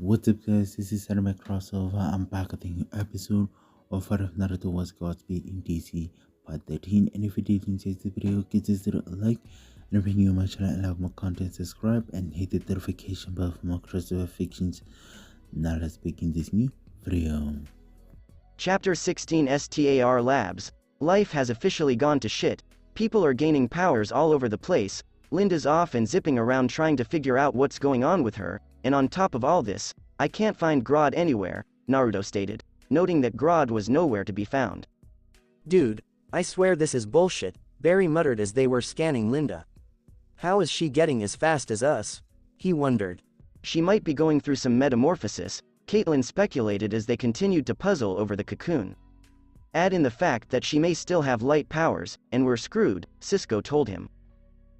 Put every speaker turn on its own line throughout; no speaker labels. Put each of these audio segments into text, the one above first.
What's up, guys? This is Anime Crossover. I'm back with a new episode of What If Naruto Was Godspeed in DC Part 13. And if you did enjoy the video, consider a like. And if you're new to my channel and like more content, subscribe and hit the notification bell for more crossover fictions. Now let's begin this new video.
Chapter 16 STAR Labs. Life has officially gone to shit. People are gaining powers all over the place. Linda's off and zipping around trying to figure out what's going on with her, and on top of all this, I can't find Grodd anywhere, Naruto stated, noting that Grodd was nowhere to be found.
Dude, I swear this is bullshit, Barry muttered as they were scanning Linda. How is she getting as fast as us? He wondered.
She might be going through some metamorphosis, Caitlin speculated as they continued to puzzle over the cocoon. Add in the fact that she may still have light powers, and we're screwed, Cisco told him.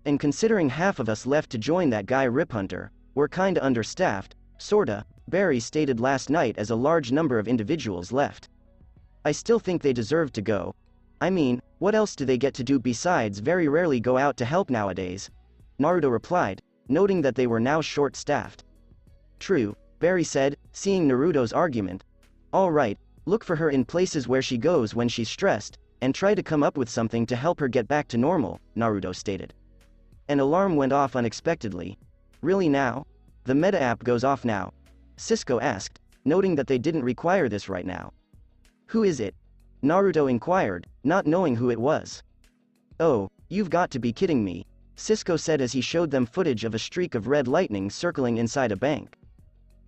And considering half of us left to join that guy Rip Hunter, we're kinda understaffed, sorta, Barry stated last night as a large number of individuals left. I still think they deserve to go. I mean, what else do they get to do besides very rarely go out to help nowadays? Naruto replied, noting that they were now short-staffed. True, Barry said, seeing Naruto's argument. Alright, look for her in places where she goes when she's stressed, and try to come up with something to help her get back to normal, Naruto stated. An alarm went off unexpectedly. Really now? The meta app goes off now? Cisco asked, noting that they didn't require this right now. Who is it? Naruto inquired, not knowing who it was. Oh, you've got to be kidding me, Cisco said as he showed them footage of a streak of red lightning circling inside a bank.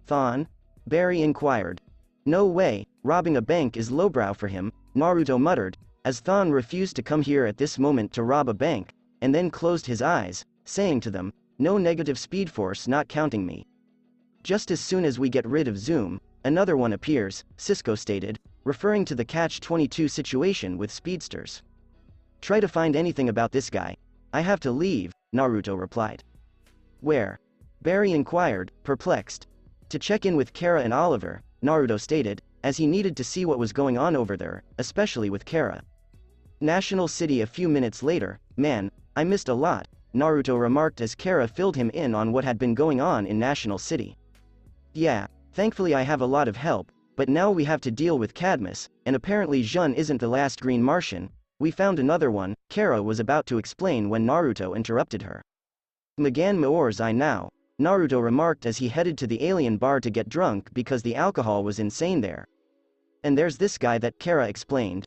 Thon? Barry inquired. No way, robbing a bank is lowbrow for him, Naruto muttered, as Thon refused to come here at this moment to rob a bank, and then closed his eyes, saying to them, no negative speed force not counting me. Just as soon as we get rid of Zoom, another one appears, Cisco stated, referring to the Catch-22 situation with speedsters. Try to find anything about this guy. I have to leave, Naruto replied. Where? Barry inquired, perplexed. To check in with Kara and Oliver, Naruto stated, as he needed to see what was going on over there, especially with Kara. National City a few minutes later, man, I missed a lot, Naruto remarked as Kara filled him in on what had been going on in National City. Yeah, thankfully I have a lot of help, but now we have to deal with Cadmus, and apparently Jun isn't the last green Martian, we found another one, Kara was about to explain when Naruto interrupted her. Magan Maor's I now, Naruto remarked as he headed to the alien bar to get drunk because the alcohol was insane there. And there's this guy that Kara explained.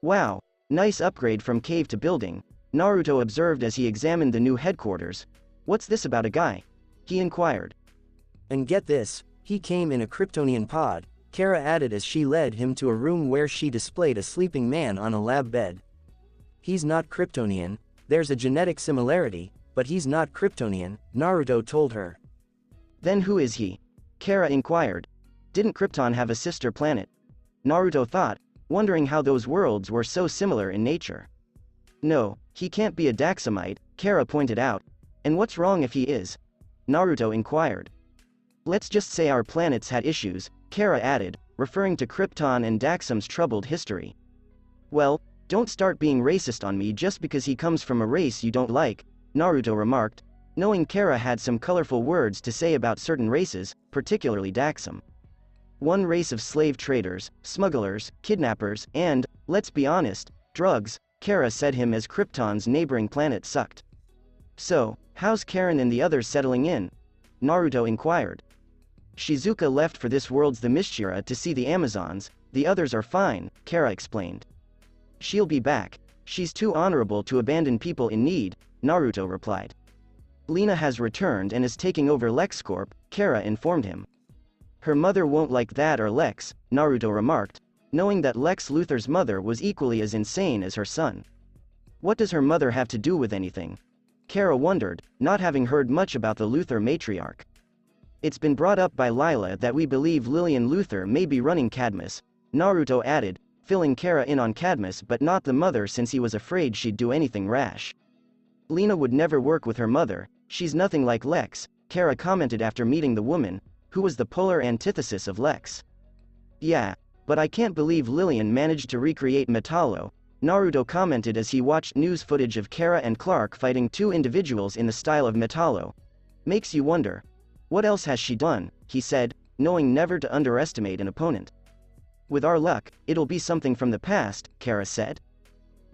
Wow, nice upgrade from cave to building, Naruto observed as he examined the new headquarters. What's this about a guy? He inquired.
And get this, he came in a Kryptonian pod, Kara added as she led him to a room where she displayed a sleeping man on a lab bed. He's not Kryptonian, there's a genetic similarity, but he's not Kryptonian, Naruto told her.
Then who is he? Kara inquired. Didn't Krypton have a sister planet? Naruto thought, wondering how those worlds were so similar in nature. No, he can't be a Daxamite, Kara pointed out. And what's wrong if he is? Naruto inquired. Let's just say our planets had issues, Kara added, referring to Krypton and Daxam's troubled history. Well, don't start being racist on me just because he comes from a race you don't like, Naruto remarked, knowing Kara had some colorful words to say about certain races, particularly Daxam. One race of slave traders, smugglers, kidnappers, and, let's be honest, drugs, Kara said him as Krypton's neighboring planet sucked. So, how's Karen and the others settling in? Naruto inquired. Shizuka left for this world's the Mishira to see the Amazons, the others are fine, Kara explained. She'll be back. She's too honorable to abandon people in need, Naruto replied. Lena has returned and is taking over LexCorp, Kara informed him. Her mother won't like that or Lex, Naruto remarked, knowing that Lex Luthor's mother was equally as insane as her son. What does her mother have to do with anything? Kara wondered, not having heard much about the Luthor matriarch. It's been brought up by Lila that we believe Lillian Luthor may be running Cadmus, Naruto added, filling Kara in on Cadmus but not the mother since he was afraid she'd do anything rash. Lena would never work with her mother, she's nothing like Lex, Kara commented after meeting the woman, who was the polar antithesis of Lex. Yeah, but I can't believe Lillian managed to recreate Metallo, Naruto commented as he watched news footage of Kara and Clark fighting two individuals in the style of Metallo. Makes you wonder. What else has she done, he said, knowing never to underestimate an opponent. With our luck, it'll be something from the past, Kara said.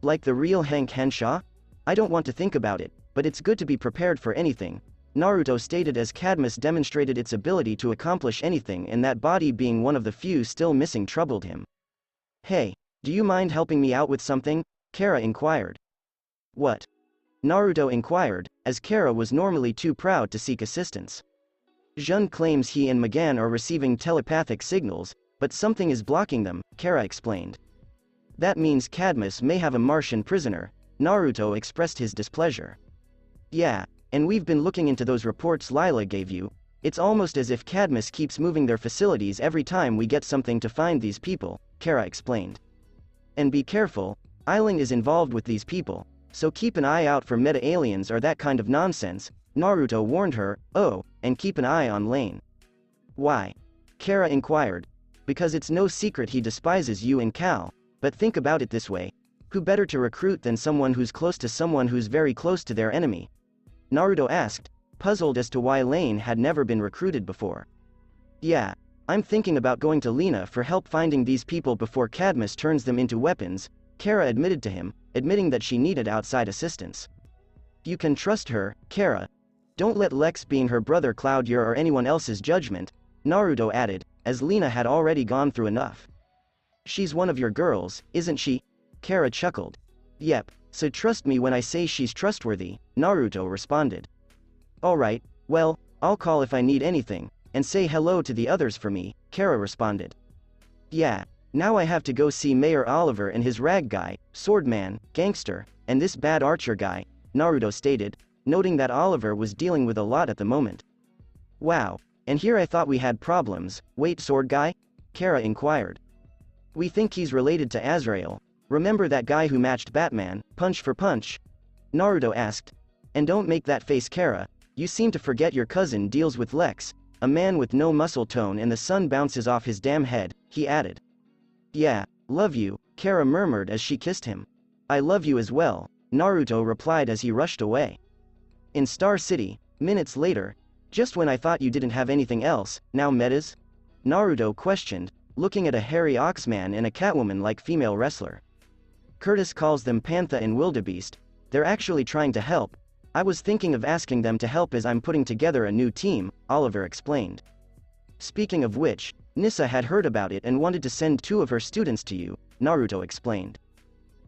Like the real Hank Henshaw? I don't want to think about it, but it's good to be prepared for anything, Naruto stated as Cadmus demonstrated its ability to accomplish anything and that body being one of the few still missing troubled him. Hey, do you mind helping me out with something? Kara inquired. What? Naruto inquired, as Kara was normally too proud to seek assistance. Jun claims he and Magan are receiving telepathic signals, but something is blocking them, Kara explained. That means Cadmus may have a Martian prisoner, Naruto expressed his displeasure. Yeah, and we've been looking into those reports Lila gave you. It's almost as if Cadmus keeps moving their facilities every time we get something to find these people, Kara explained. And be careful, Eiling is involved with these people, so keep an eye out for meta-aliens or that kind of nonsense, Naruto warned her. Oh, and keep an eye on Lane. Why? Kara inquired. Because it's no secret he despises you and Cal, but think about it this way. Who better to recruit than someone who's close to someone who's very close to their enemy? Naruto asked, puzzled as to why Lane had never been recruited before. Yeah, I'm thinking about going to Lena for help finding these people before Cadmus turns them into weapons, Kara admitted to him, admitting that she needed outside assistance. You can trust her, Kara. Don't let Lex being her brother cloud your or anyone else's judgment, Naruto added, as Lena had already gone through enough. She's one of your girls, isn't she? Kara chuckled. Yep, so trust me when I say she's trustworthy, Naruto responded. Alright, well, I'll call if I need anything, and say hello to the others for me, Kara responded. Yeah, now I have to go see Mayor Oliver and his rag guy, swordman, gangster, and this bad archer guy, Naruto stated, noting that Oliver was dealing with a lot at the moment. Wow, and here I thought we had problems. Wait, sword guy? Kara inquired. We think he's related to Azrael. Remember that guy who matched Batman, punch for punch? Naruto asked. And don't make that face, Kara. You seem to forget your cousin deals with Lex, a man with no muscle tone and the sun bounces off his damn head, he added. Yeah, love you, Kara murmured as she kissed him. I love you as well, Naruto replied as he rushed away. In Star City, minutes later, just when I thought you didn't have anything else, now metas? Naruto questioned, looking at a hairy oxman and a Catwoman-like female wrestler. Curtis calls them Pantha and Wildebeest. They're actually trying to help. I was thinking of asking them to help as I'm putting together a new team, Oliver explained. Speaking of which, Nissa had heard about it and wanted to send 2 of her students to you, Naruto explained.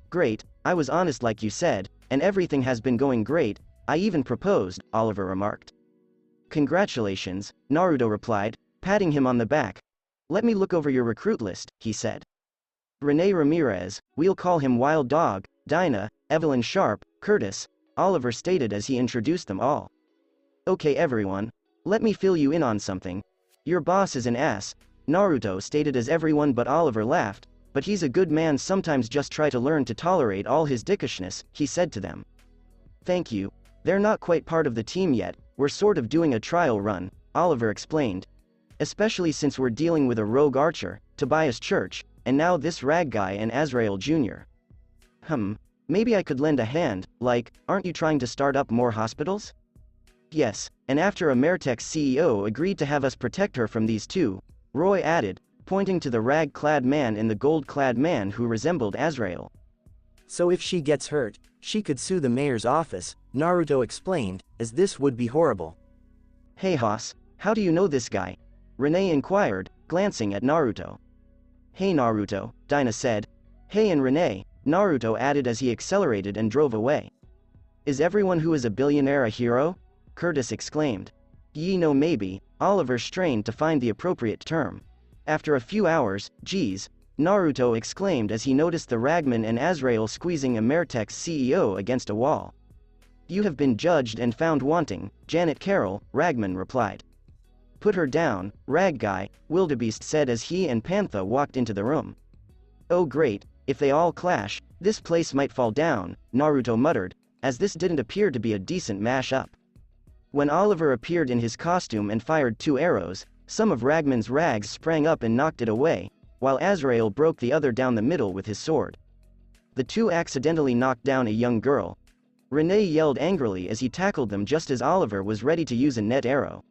Great, I was honest like you said, and everything has been going great. I even proposed, Oliver remarked. Congratulations, Naruto replied, patting him on the back. Let me look over your recruit list, he said. Rene Ramirez, we'll call him Wild Dog, Dinah, Evelyn Sharp, Curtis, Oliver stated as he introduced them all. Okay everyone, let me fill you in on something. Your boss is an ass, Naruto stated as everyone but Oliver laughed, but he's a good man, sometimes just try to learn to tolerate all his dickishness, he said to them. Thank you. They're not quite part of the team yet, we're sort of doing a trial run, Oliver explained. Especially since we're dealing with a rogue archer, Tobias Church, and now this rag guy and Azrael Jr. Maybe I could lend a hand, like, aren't you trying to start up more hospitals? Yes, and after Ameritech's CEO agreed to have us protect her from these 2, Roy added, pointing to the rag-clad man and the gold-clad man who resembled Azrael.
So if she gets hurt, she could sue the mayor's office, Naruto explained, as this would be horrible.
Hey Haas, how do you know this guy? Renee inquired, glancing at Naruto. Hey Naruto, Dinah said. Hey and Renee, Naruto added as he accelerated and drove away. Is everyone who is a billionaire a hero? Curtis exclaimed. No maybe, Oliver strained to find the appropriate term. After a few hours, geez, Naruto exclaimed as he noticed the ragman and Azrael squeezing Ameritech's CEO against a wall. You have been judged and found wanting, Janet Carroll, Ragman replied. Put her down, rag guy, Wildebeest said as he and Pantha walked into the room. Oh great, if they all clash, this place might fall down, Naruto muttered, as this didn't appear to be a decent mash-up. When Oliver appeared in his costume and fired 2 arrows, some of Ragman's rags sprang up and knocked it away, while Azrael broke the other down the middle with his sword. The 2 accidentally knocked down a young girl. Renee yelled angrily as he tackled them just as Oliver was ready to use a net arrow.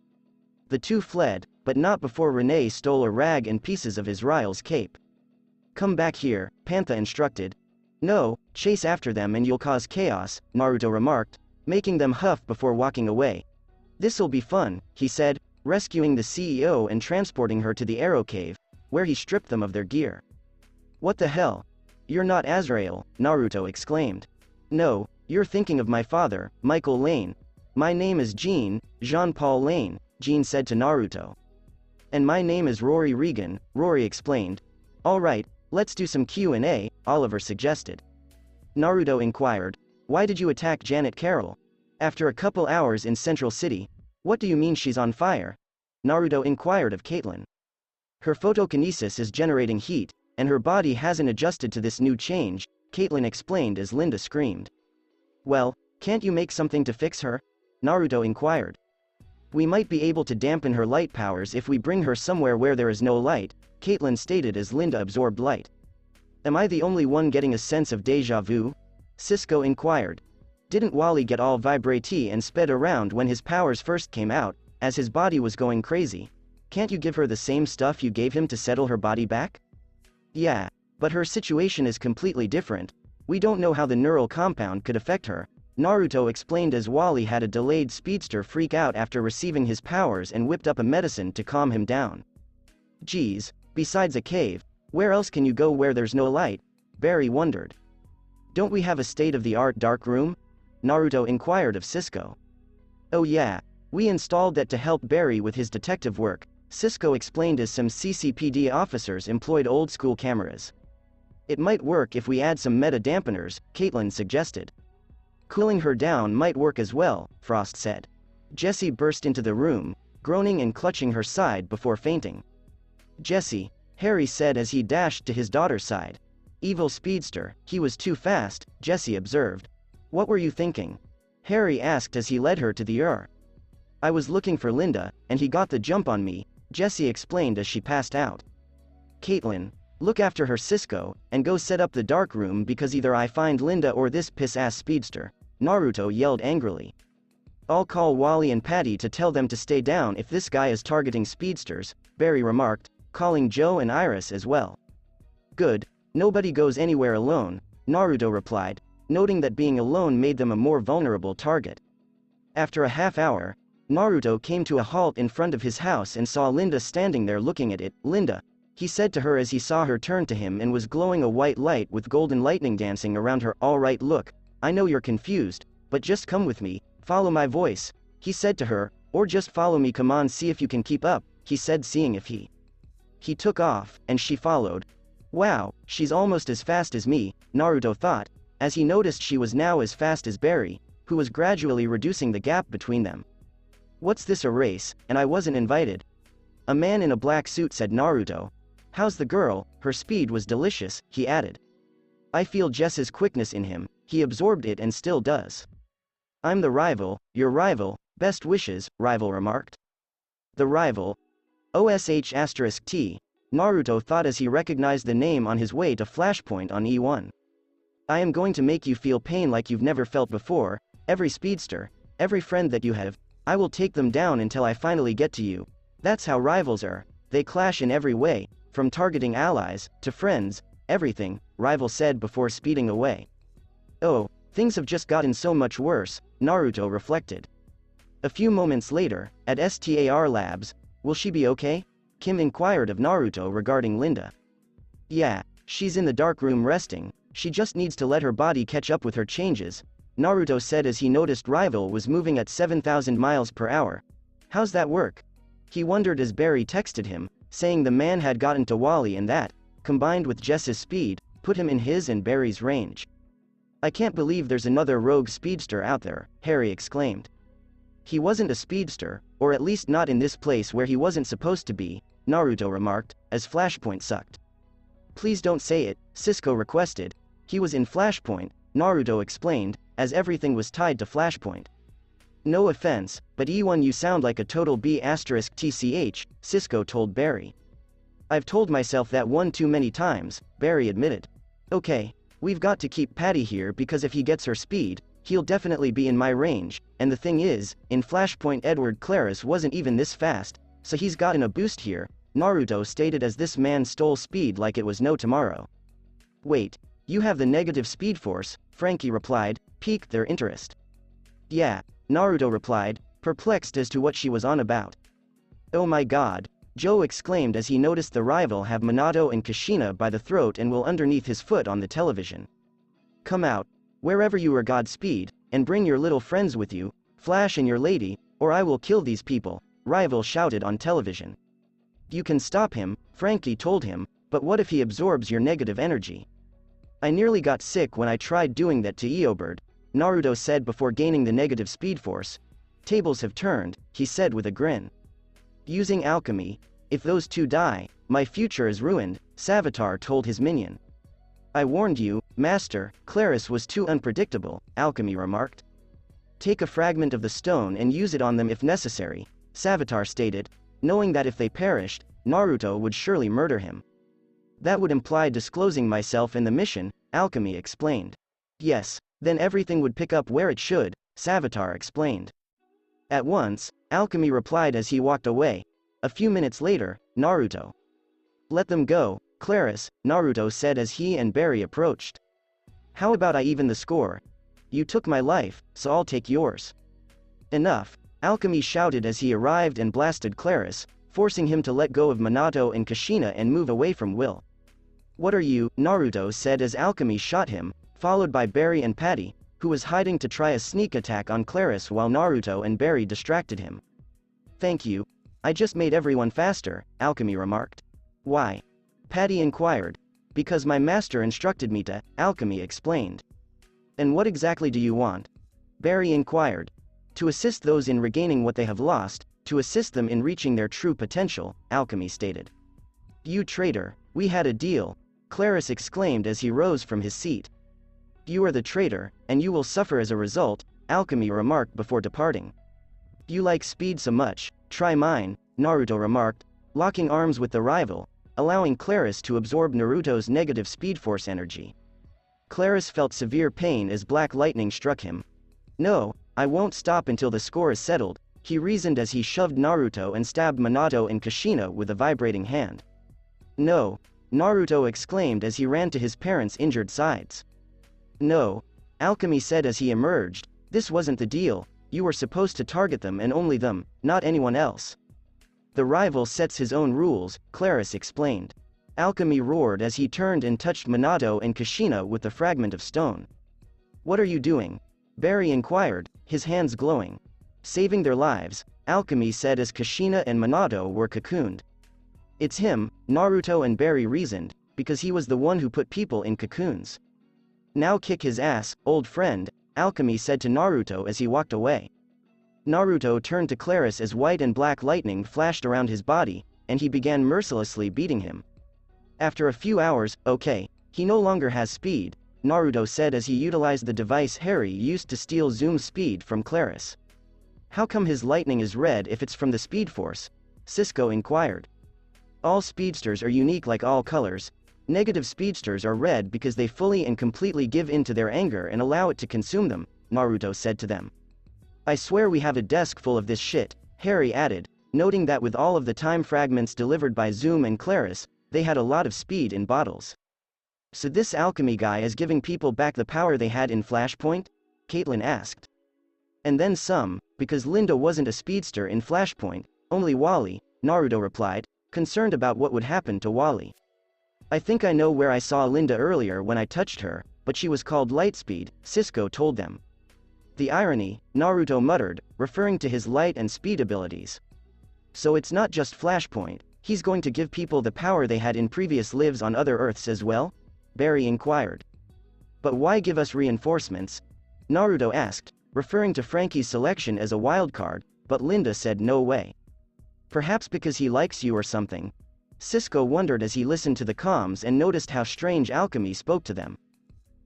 The 2 fled, but but not before Renee stole a rag and pieces of his rival's cape. "Come back here," Pantha instructed. "No, chase after them and you'll cause chaos," Naruto remarked, making them huff before walking away. "This'll be fun," he said, rescuing the CEO and transporting her to the Arrow Cave, where he stripped them of their gear. "What the hell? You're not Azrael," Naruto exclaimed. "No, you're thinking of my father, Michael Lane. My name is Jean-Paul Lane," Jean said to Naruto. "And my name is Rory Regan," Rory explained. "All right, let's do some Q&A, Oliver suggested. Naruto inquired, "Why did you attack Janet Carroll? After a couple hours in Central City, what do you mean she's on fire?" Naruto inquired of Caitlyn. "Her photokinesis is generating heat, and her body hasn't adjusted to this new change," Caitlyn explained as Linda screamed. "Well, can't you make something to fix her?" Naruto inquired. "We might be able to dampen her light powers if we bring her somewhere where there is no light," Caitlyn stated as Linda absorbed light. "Am I the only one getting a sense of déjà vu?" Cisco inquired. "Didn't Wally get all vibrate and sped around when his powers first came out, as his body was going crazy? Can't you give her the same stuff you gave him to settle her body back?" "Yeah, but her situation is completely different. We don't know how the neural compound could affect her," Naruto explained as Wally had a delayed speedster freak out after receiving his powers and whipped up a medicine to calm him down. "Geez, besides a cave, where else can you go where there's no light?" Barry wondered. "Don't we have a state-of-the-art dark room?" Naruto inquired of Cisco. "Oh yeah, we installed that to help Barry with his detective work," Cisco explained as some CCPD officers employed old-school cameras. "It might work if we add some meta dampeners," Caitlyn suggested. "Cooling her down might work as well," Frost said. Jessie burst into the room, groaning and clutching her side before fainting. "Jessie," Harry said as he dashed to his daughter's side. "Evil speedster, he was too fast," Jessie observed. "What were you thinking?" Harry asked as he led her to the "I was looking for Linda, and he got the jump on me," Jessie explained as she passed out. "Caitlyn, look after her, Cisco, and go set up the dark room because either I find Linda or this piss-ass speedster," Naruto yelled angrily. "I'll call Wally and Patty to tell them to stay down if this guy is targeting speedsters," Barry remarked, calling Joe and Iris as well. "Good, nobody goes anywhere alone," Naruto replied, noting that being alone made them a more vulnerable target. After a half hour, Naruto came to a halt in front of his house and saw Linda standing there looking at it. "Linda," he said to her as he saw her turn to him and was glowing a white light with golden lightning dancing around her. "All right, look, I know you're confused, but just come with me, follow my voice," he said to her, "or just follow me, come on, see if you can keep up," he said, seeing if he took off, and she followed. "Wow, she's almost as fast as me," Naruto thought, as he noticed she was now as fast as Barry, who was gradually reducing the gap between them. "What's this, a race, and I wasn't invited?" A man in a black suit said. Naruto. "How's the girl? Her speed was delicious," he added. "I feel Jess's quickness in him, he absorbed it and still does." "I'm the rival, your rival, best wishes," Rival remarked. The rival. *T, Naruto thought as he recognized the name on his way to Flashpoint on E1. "I am going to make you feel pain like you've never felt before, every speedster, every friend that you have, I will take them down until I finally get to you. That's how rivals are, they clash in every way, from targeting allies, to friends, everything," Rival said before speeding away. "Oh, things have just gotten so much worse," Naruto reflected. A few moments later, at STAR Labs, "Will she be okay?" Kim inquired of Naruto regarding Linda. "Yeah, she's in the dark room resting, she just needs to let her body catch up with her changes," Naruto said as he noticed Rival was moving at 7,000 miles per hour. "How's that work?" He wondered as Barry texted him, saying the man had gotten to Wally and that, combined with Jess's speed, put him in his and Barry's range. "I can't believe there's another rogue speedster out there," Harry exclaimed. "He wasn't a speedster, or at least not in this place where he wasn't supposed to be," Naruto remarked, as Flashpoint sucked. "Please don't say it," Cisco requested. "He was in Flashpoint," Naruto explained, as everything was tied to Flashpoint. "No offense, but E1 you sound like a total B*TCH, Cisco told Barry. "I've told myself that one too many times," Barry admitted. "Okay, we've got to keep Patty here because if he gets her speed, he'll definitely be in my range, and the thing is, in Flashpoint Edward Claris wasn't even this fast," So he's gotten a boost here, Naruto stated as this man stole speed like it was no tomorrow. Wait, you have the negative speed force, Frankie replied, piqued their interest. Yeah, Naruto replied, perplexed as to what she was on about. Oh my god, Joe exclaimed as he noticed the rival have Minato and Kushina by the throat and will underneath his foot on the television. Come out, wherever you are Godspeed, and bring your little friends with you, Flash and your lady, or I will kill these people, rival shouted on television. You can stop him, Frankie told him, but what if he absorbs your negative energy? I nearly got sick when I tried doing that to Eobird, Naruto said before gaining the negative speed force. Tables have turned, he said with a grin. Using alchemy, if those two die, my future is ruined, Savitar told his minion. I warned you, Master, Claris was too unpredictable, Alchemy remarked. Take a fragment of the stone and use it on them if necessary, Savitar stated, knowing that if they perished, Naruto would surely murder him. That would imply disclosing myself in the mission, Alchemy explained. Yes, then everything would pick up where it should, Savitar explained. At once, Alchemy replied as he walked away. A few minutes later, Naruto. Let them go, Claris, Naruto said as he and Barry approached. How about I even the score? You took my life, so I'll take yours. Enough, Alchemy shouted as he arrived and blasted Claris, forcing him to let go of Minato and Kushina and move away from Will. What are you, Naruto said as Alchemy shot him, followed by Barry and Patty, who was hiding to try a sneak attack on Claris while Naruto and Barry distracted him. Thank you. I just made everyone faster, Alchemy remarked. Why? Patty inquired. Because my master instructed me to, Alchemy explained. And what exactly do you want? Barry inquired. To assist those in regaining what they have lost, to assist them in reaching their true potential, Alchemy stated. You traitor, we had a deal, Claris exclaimed as he rose from his seat. You are the traitor, and you will suffer as a result, Alchemy remarked before departing. You like speed so much, try mine, Naruto remarked, locking arms with the rival, allowing Claris to absorb Naruto's negative speed force energy. Claris felt severe pain as black lightning struck him. No, I won't stop until the score is settled, he reasoned as he shoved Naruto and stabbed Minato and Kushina with a vibrating hand. No, Naruto exclaimed as he ran to his parents' injured sides. No, Alchemy said as he emerged, this wasn't the deal, you were supposed to target them and only them, not anyone else. The rival sets his own rules, Claris explained. Alchemy roared as he turned and touched Minato and Kushina with the fragment of stone. What are you doing? Barry inquired, his hands glowing. Saving their lives, Alchemy said as Kushina and Minato were cocooned. It's him, Naruto and Barry reasoned, because he was the one who put people in cocoons. Now kick his ass, old friend, Alchemy said to Naruto as he walked away. Naruto turned to Claris as white and black lightning flashed around his body, and he began mercilessly beating him. After a few hours, okay, he no longer has speed, Naruto said as he utilized the device Harry used to steal Zoom's speed from Claris. How come his lightning is red if it's from the Speed Force? Cisco inquired. All speedsters are unique like all colors. Negative speedsters are red because they fully and completely give in to their anger and allow it to consume them, Naruto said to them. I swear we have a desk full of this shit, Harry added, noting that with all of the time fragments delivered by Zoom and Claris, they had a lot of speed in bottles. So this alchemy guy is giving people back the power they had in Flashpoint? Caitlin asked. And then some, because Linda wasn't a speedster in Flashpoint, only Wally, Naruto replied, concerned about what would happen to Wally. I think I know where I saw Linda earlier when I touched her, but she was called Lightspeed, Cisco told them. The irony, Naruto muttered, referring to his light and speed abilities. So it's not just Flashpoint, he's going to give people the power they had in previous lives on other Earths as well? Barry inquired. But why give us reinforcements? Naruto asked, referring to Frankie's selection as a wild card, but Linda said no way. Perhaps because he likes you or something. Cisco wondered as he listened to the comms and noticed how strange Alchemy spoke to them.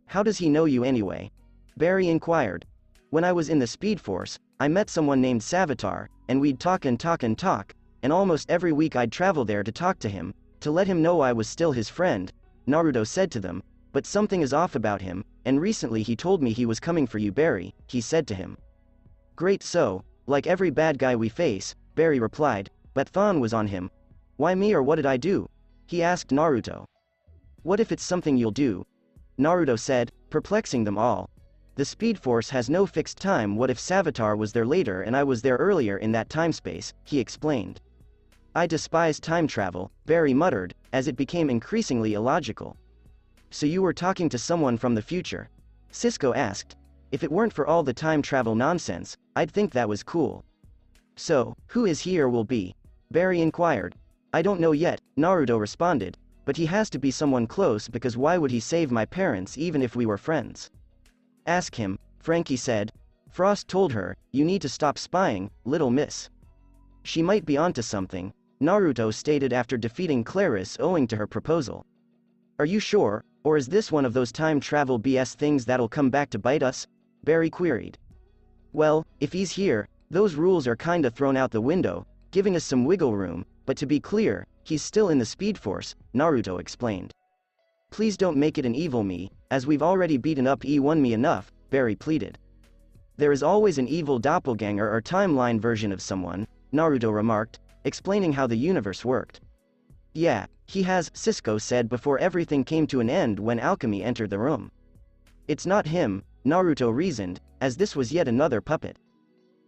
How does he know you anyway? Barry inquired. When I was in the Speed Force, I met someone named Savitar, and we'd talk and talk and talk, and almost every week I'd travel there to talk to him, to let him know I was still his friend, Naruto said to them, but something is off about him, and recently he told me he was coming for you Barry, he said to him. Great so, like every bad guy we face, Barry replied, But Thon was on him. Why me, or what did I do? He asked Naruto. What if it's something you'll do? Naruto said, perplexing them all. The Speed Force has no fixed time. What if Savitar was there later and I was there earlier in that time-space, he explained. I despise time travel, Barry muttered, as it became increasingly illogical. So you were talking to someone from the future? Cisco asked. If it weren't for all the time travel nonsense, I'd think that was cool. So, who is he or will be? Barry inquired. I don't know yet, Naruto responded, but he has to be someone close because why would he save my parents even if we were friends? Ask him, Frankie said. Frost told her, you need to stop spying, little miss. She might be onto something, Naruto stated after defeating Clarice owing to her proposal. Are you sure, or is this one of those time travel BS things that'll come back to bite us? Barry queried. Well, if he's here, those rules are kinda thrown out the window, giving us some wiggle room, but to be clear, he's still in the Speed Force, Naruto explained. Please don't make it an evil me, as we've already beaten up E1 me enough, Barry pleaded. There is always an evil doppelganger or timeline version of someone, Naruto remarked, explaining how the universe worked. Yeah, he has, Cisco said before everything came to an end when Alchemy entered the room. It's not him, Naruto reasoned, as this was yet another puppet.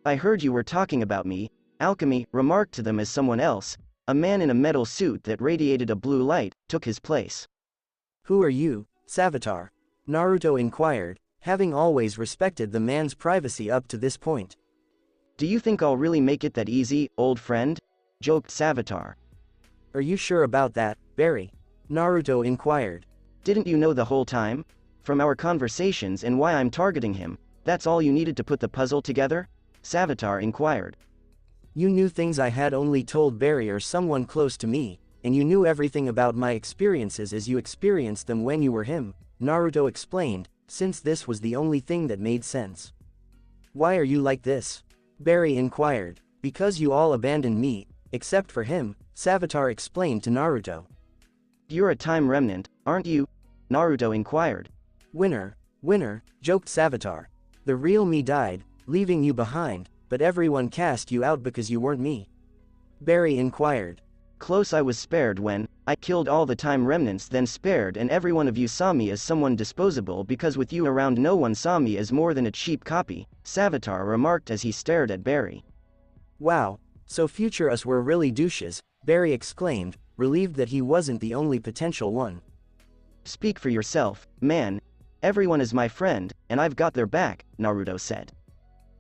I heard you were talking about me, Alchemy remarked to them as someone else, a man in a metal suit that radiated a blue light, took his place.
Who are you, Savitar? Naruto inquired, having always respected the man's privacy up to this point.
Do you think I'll really make it that easy, old friend? Joked Savitar.
Are you sure about that, Barry? Naruto inquired.
Didn't you know the whole time? From our conversations and why I'm targeting him, that's all you needed to put the puzzle together? Savitar inquired.
You knew things I had only told Barry or someone close to me, and you knew everything about my experiences as you experienced them when you were him, Naruto explained, since this was the only thing that made sense. Why are you like this? Barry inquired. Because you all abandoned me, except for him, Savitar explained to Naruto.
You're a time remnant, aren't you? Naruto inquired.
Winner, joked Savitar. The real me died, leaving you behind, but everyone cast you out because you weren't me. Barry inquired.
Close I was spared when I killed all the time remnants, then spared, and every one of you saw me as someone disposable because with you around no one saw me as more than a cheap copy, Savitar remarked as he stared at Barry.
Wow, so future us were really douches, Barry exclaimed, relieved that he wasn't the only potential one.
Speak for yourself, man. Everyone is my friend, and I've got their back, Naruto said.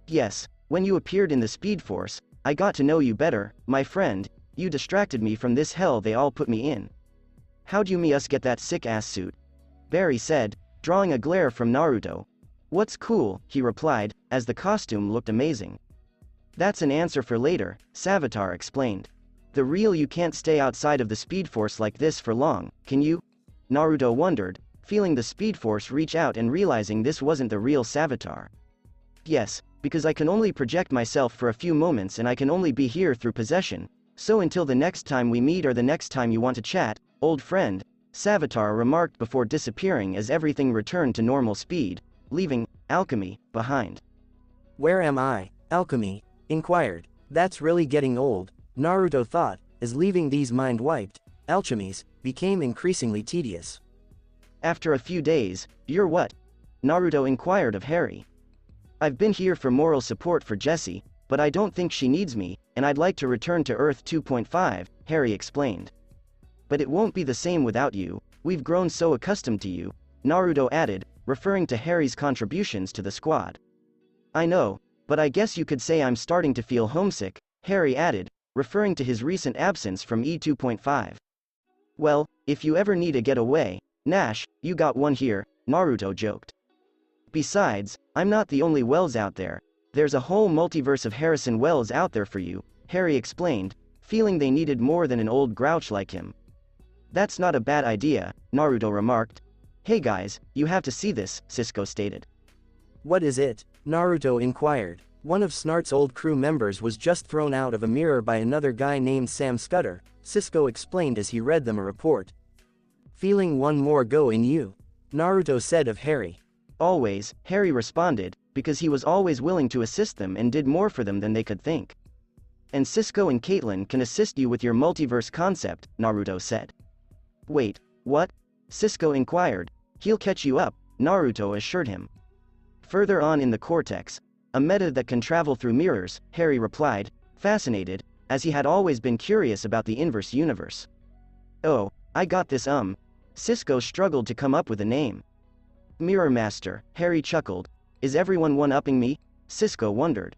Yes, when you appeared in the Speed Force, I got to know you better, my friend. You distracted me from this hell they all put me in. How'd you me us get that sick-ass suit? Barry said, drawing a glare from Naruto. What's cool, he replied, as the costume looked amazing. That's an answer for later, Savitar explained. The real you can't stay outside of the Speed Force like this for long, can you? Naruto wondered, feeling the Speed Force reach out and realizing this wasn't the real Savitar. Yes, because I can only project myself for a few moments and I can only be here through possession. So until the next time we meet or the next time you want to chat, old friend, Savitar remarked before disappearing as everything returned to normal speed, leaving Alchemy behind.
Where am I? Alchemy inquired. That's really getting old, Naruto thought, as leaving these mind-wiped alchemies became increasingly tedious.
After a few days, you're what? Naruto inquired of Harry. I've been here for moral support for Jessie, but I don't think she needs me, and I'd like to return to Earth 2.5, Harry explained. But it won't be the same without you, we've grown so accustomed to you, Naruto added, referring to Harry's contributions to the squad. I know, but I guess you could say I'm starting to feel homesick, Harry added, referring to his recent absence from E2.5. Well, if you ever need a getaway, Nash, you got one here, Naruto joked. Besides, I'm not the only Wells out there. There's a whole multiverse of Harrison Wells out there for you, Harry explained, feeling they needed more than an old grouch like him. That's not a bad idea, Naruto remarked. Hey guys, you have to see this, Cisco stated.
What is it? Naruto inquired. One of Snart's old crew members was just thrown out of a mirror by another guy named Sam Scudder, Cisco explained as he read them a report. Feeling one more go in you, Naruto said of Harry.
Always, Harry responded, because he was always willing to assist them and did more for them than they could think. And Cisco and Caitlin can assist you with your multiverse concept, Naruto said. Wait, what? Cisco inquired. He'll catch you up, Naruto assured him. Further on in the cortex, a meta that can travel through mirrors, Harry replied, fascinated, as he had always been curious about the inverse universe. Oh, I got this Cisco struggled to come up with a name. Mirror Master, Harry chuckled. Is everyone one-upping me? Cisco wondered.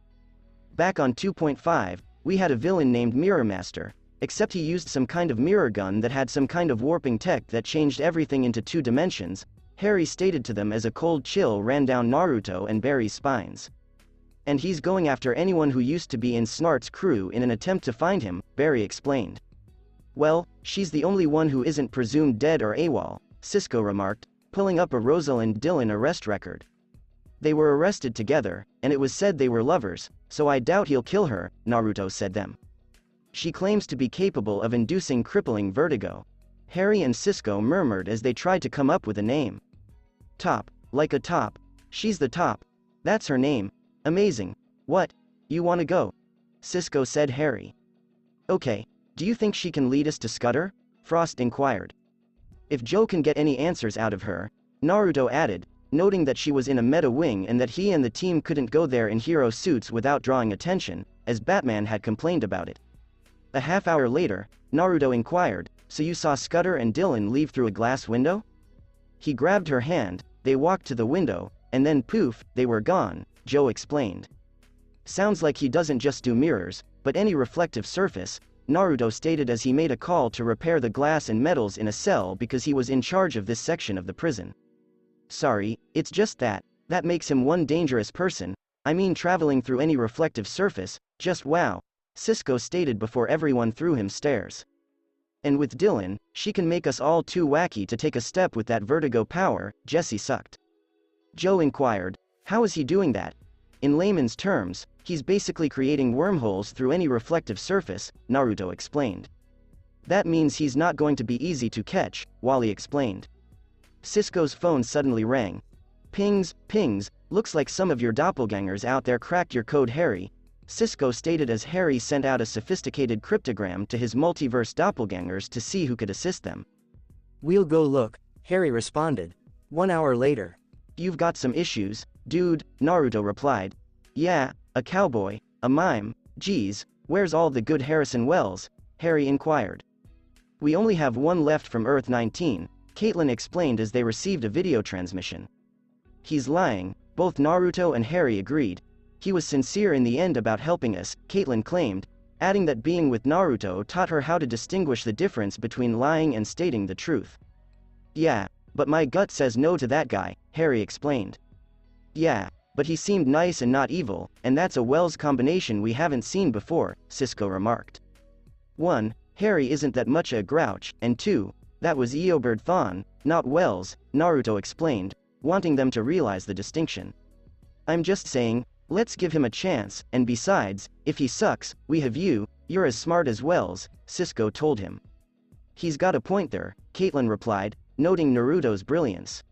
Back on 2.5, we had a villain named Mirror Master, except he used some kind of mirror gun that had some kind of warping tech that changed everything into 2 dimensions, Harry stated to them as a cold chill ran down Naruto and Barry's spines. And he's going after anyone who used to be in Snart's crew in an attempt to find him, Barry explained. Well, she's the only one who isn't presumed dead or AWOL, Cisco remarked, pulling up a Rosalind Dillon arrest record. They were arrested together, and it was said they were lovers, so I doubt he'll kill her, Naruto said them. She claims to be capable of inducing crippling vertigo. Harry and Cisco murmured as they tried to come up with a name. Top, like a top. She's the top. That's her name. Amazing. What? You wanna go? Cisco said Harry. Okay, do you think she can lead us to Scudder? Frost inquired. If Joe can get any answers out of her, Naruto added, noting that she was in a meta wing and that he and the team couldn't go there in hero suits without drawing attention, as Batman had complained about it. A half hour later, Naruto inquired, so you saw Scudder and Dillon leave through a glass window? He grabbed her hand, they walked to the window, and then poof, they were gone, Joe explained. Sounds like he doesn't just do mirrors, but any reflective surface, Naruto stated as he made a call to repair the glass and metals in a cell because he was in charge of this section of the prison. Sorry, it's just that makes him one dangerous person, I mean traveling through any reflective surface, just wow, Cisco stated before everyone threw him stares. And with Dillon, she can make us all too wacky to take a step with that vertigo power, Jesse sucked. Joe inquired, how is he doing that? In layman's terms, he's basically creating wormholes through any reflective surface, Naruto explained. That means he's not going to be easy to catch, Wally explained. Cisco's phone suddenly rang. Pings, pings, looks like some of your doppelgangers out there cracked your code, Harry, Cisco stated as Harry sent out a sophisticated cryptogram to his multiverse doppelgangers to see who could assist them.
We'll go look, Harry responded. 1 hour later.
You've got some issues, dude, Naruto replied. Yeah, a cowboy, a mime, geez, where's all the good Harrison Wells? Harry inquired. We only have one left from Earth 19, Caitlin explained as they received a video transmission. He's lying, both Naruto and Harry agreed. He was sincere in the end about helping us, Caitlin claimed, adding that being with Naruto taught her how to distinguish the difference between lying and stating the truth. Yeah, but my gut says no to that guy, Harry explained. Yeah, but he seemed nice and not evil, and that's a Wells combination we haven't seen before, Cisco remarked. 1. Harry isn't that much a grouch, and 2. That was Eobard Thawne, not Wells, Naruto explained, wanting them to realize the distinction. I'm just saying, let's give him a chance, and besides, if he sucks, we have you, you're as smart as Wells, Cisco told him. He's got a point there, Caitlin replied, noting Naruto's brilliance.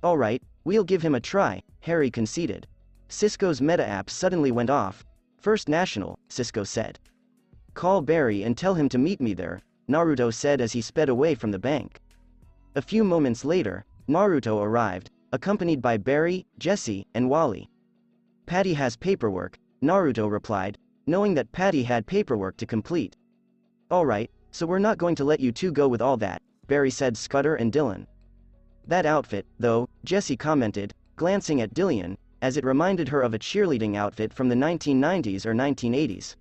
Alright, we'll give him a try, Harry conceded. Cisco's meta app suddenly went off. First National, Cisco said. Call Barry and tell him to meet me there, Naruto said as he sped away from the bank. A few moments later, Naruto arrived, accompanied by Barry, Jesse, and Wally. Patty has paperwork, Naruto replied, knowing that Patty had paperwork to complete. Alright, so we're not going to let you two go with all that, Barry said Scudder and Dillon. That outfit, though, Jesse commented, glancing at Dillon, as it reminded her of a cheerleading outfit from the 1990s or 1980s.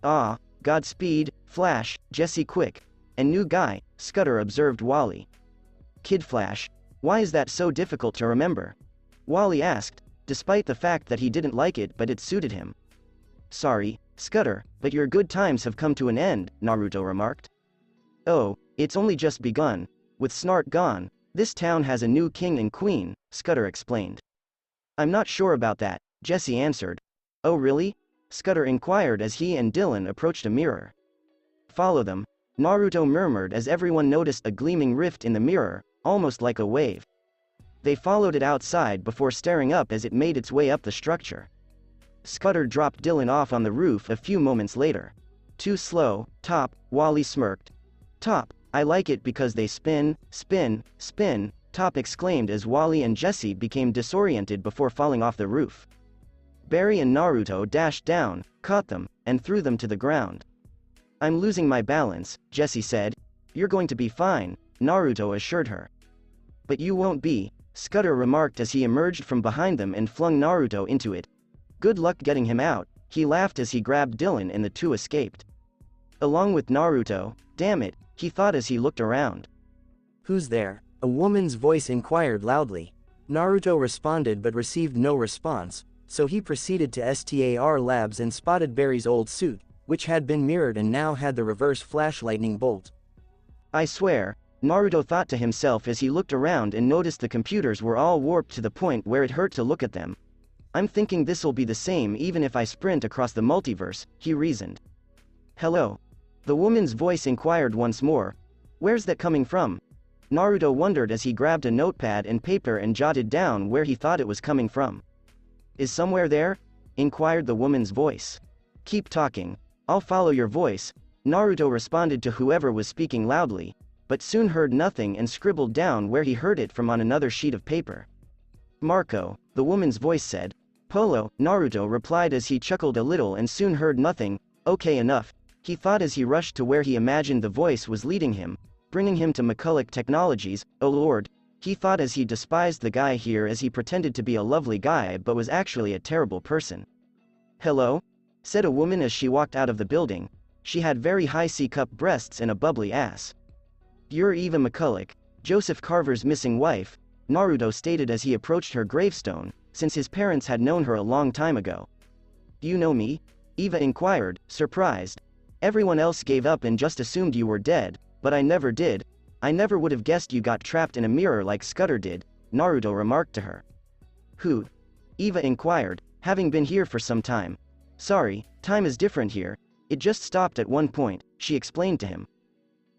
Ah, Godspeed, Flash, Jesse quick. And new guy, Scudder observed Wally. Kid Flash, why is that so difficult to remember? Wally asked, despite the fact that he didn't like it but it suited him. Sorry, Scudder, but your good times have come to an end, Naruto remarked. Oh, it's only just begun. With Snart gone, this town has a new king and queen, Scudder explained. I'm not sure about that, Jesse answered. Oh really? Scudder inquired as he and Dillon approached a mirror. Follow them, Naruto murmured as everyone noticed a gleaming rift in the mirror, almost like a wave. They followed it outside before staring up as it made its way up the structure. Scudder dropped Dylan off on the roof a few moments later. Too slow, Top, Wally smirked. Top, I like it because they spin, spin, spin, Top exclaimed as Wally and Jesse became disoriented before falling off the roof. Barry and Naruto dashed down, caught them, and threw them to the ground. I'm losing my balance, Jesse said. You're going to be fine, Naruto assured her. But you won't be, Scudder remarked as he emerged from behind them and flung Naruto into it. Good luck getting him out, he laughed as he grabbed Dylan and the two escaped. Along with Naruto, damn it, he thought as he looked around.
Who's there? A woman's voice inquired loudly. Naruto responded but received no response, so he proceeded to STAR Labs and spotted Barry's old suit, which had been mirrored and now had the reverse flash lightning bolt.
I swear, Naruto thought to himself as he looked around and noticed the computers were all warped to the point where it hurt to look at them. I'm thinking this'll be the same even if I sprint across the multiverse, he reasoned. Hello? The woman's voice inquired once more. Where's that coming from? Naruto wondered as he grabbed a notepad and paper and jotted down where he thought it was coming from. Is somewhere there? Inquired the woman's voice. Keep talking. I'll follow your voice, Naruto responded to whoever was speaking loudly, but soon heard nothing and scribbled down where he heard it from on another sheet of paper. Marco, the woman's voice said. Polo, Naruto replied as he chuckled a little and soon heard nothing. Okay, enough, he thought as he rushed to where he imagined the voice was leading him, bringing him to McCulloch Technologies. Oh lord, he thought as he despised the guy here as he pretended to be a lovely guy but was actually a terrible person. Hello? Said a woman as she walked out of the building. She had very high C-cup breasts and a bubbly ass. You're Eva McCulloch, Joseph Carver's missing wife, Naruto stated as he approached her gravestone, since his parents had known her a long time ago. You know me? Eva inquired, surprised. Everyone else gave up and just assumed you were dead, but I never did. I never would have guessed you got trapped in a mirror like Scudder did, Naruto remarked to her. Who? Eva inquired, having been here for some time. Sorry, time is different here. It just stopped at one point, she explained to him.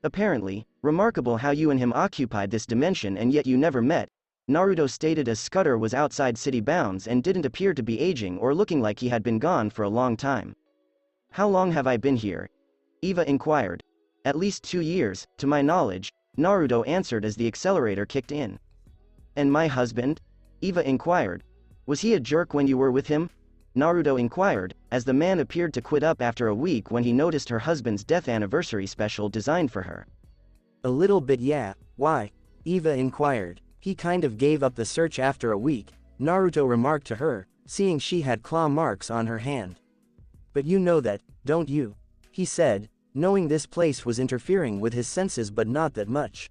Apparently, remarkable how you and him occupied this dimension and yet you never met, Naruto stated as Scudder was outside city bounds and didn't appear to be aging or looking like he had been gone for a long time. How long have I been here? Eva inquired. At least 2 years, to my knowledge, Naruto answered as the accelerator kicked in. And my husband? Eva inquired. Was he a jerk when you were with him? Naruto inquired, as the man appeared to quit up after a week when he noticed her husband's death anniversary special designed for her.
A little bit, yeah. Why? Eva inquired. He kind of gave up the search after a week, Naruto remarked to her, seeing she had claw marks on her hand. But you know that, don't you? He said, knowing this place was interfering with his senses but not that much.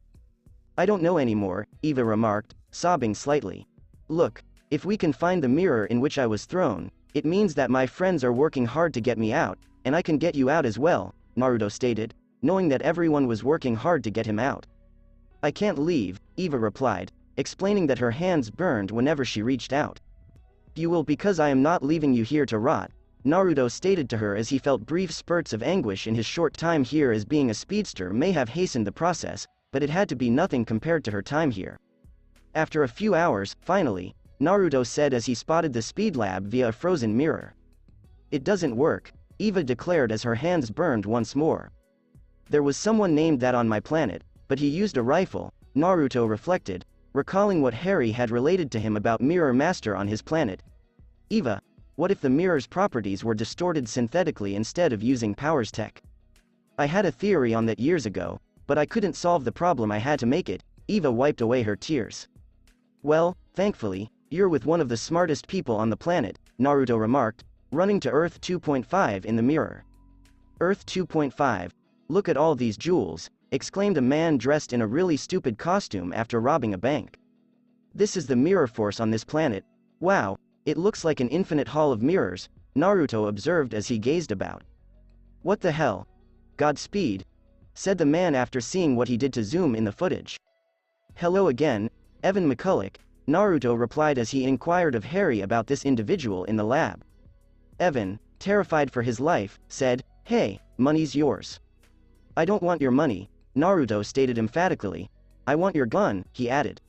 I don't know anymore, Eva remarked, sobbing slightly. Look, if we can find the mirror in which I was thrown, it means that my friends are working hard to get me out, and I can get you out as well, Naruto stated, knowing that everyone was working hard to get him out. I can't leave, Eva replied, explaining that her hands burned whenever she reached out. You will because I am not leaving you here to rot, Naruto stated to her as he felt brief spurts of anguish in his short time here as being a speedster may have hastened the process, but it had to be nothing compared to her time here. After a few hours, finally, Naruto said as he spotted the speed lab via a frozen mirror. It doesn't work, Eva declared as her hands burned once more. There was someone named that on my planet, but he used a rifle, Naruto reflected, recalling what Harry had related to him about Mirror Master on his planet. Eva, what if the mirror's properties were distorted synthetically instead of using powers tech? I had a theory on that years ago, but I couldn't solve the problem. I had to make it. Eva wiped away her tears. Well, thankfully, you're with one of the smartest people on the planet, Naruto remarked, running to Earth 2.5 in the mirror. Earth 2.5, look at all these jewels, exclaimed a man dressed in a really stupid costume after robbing a bank. This is the mirror force on this planet. Wow, it looks like an infinite hall of mirrors, Naruto observed as he gazed about. What the hell? Godspeed, said the man after seeing what he did to zoom in the footage. Hello again, Evan McCulloch, Naruto replied as he inquired of Harry about this individual in the lab. Evan, terrified for his life, said, Hey, money's yours. I don't want your money, Naruto stated emphatically. I want your gun, he added.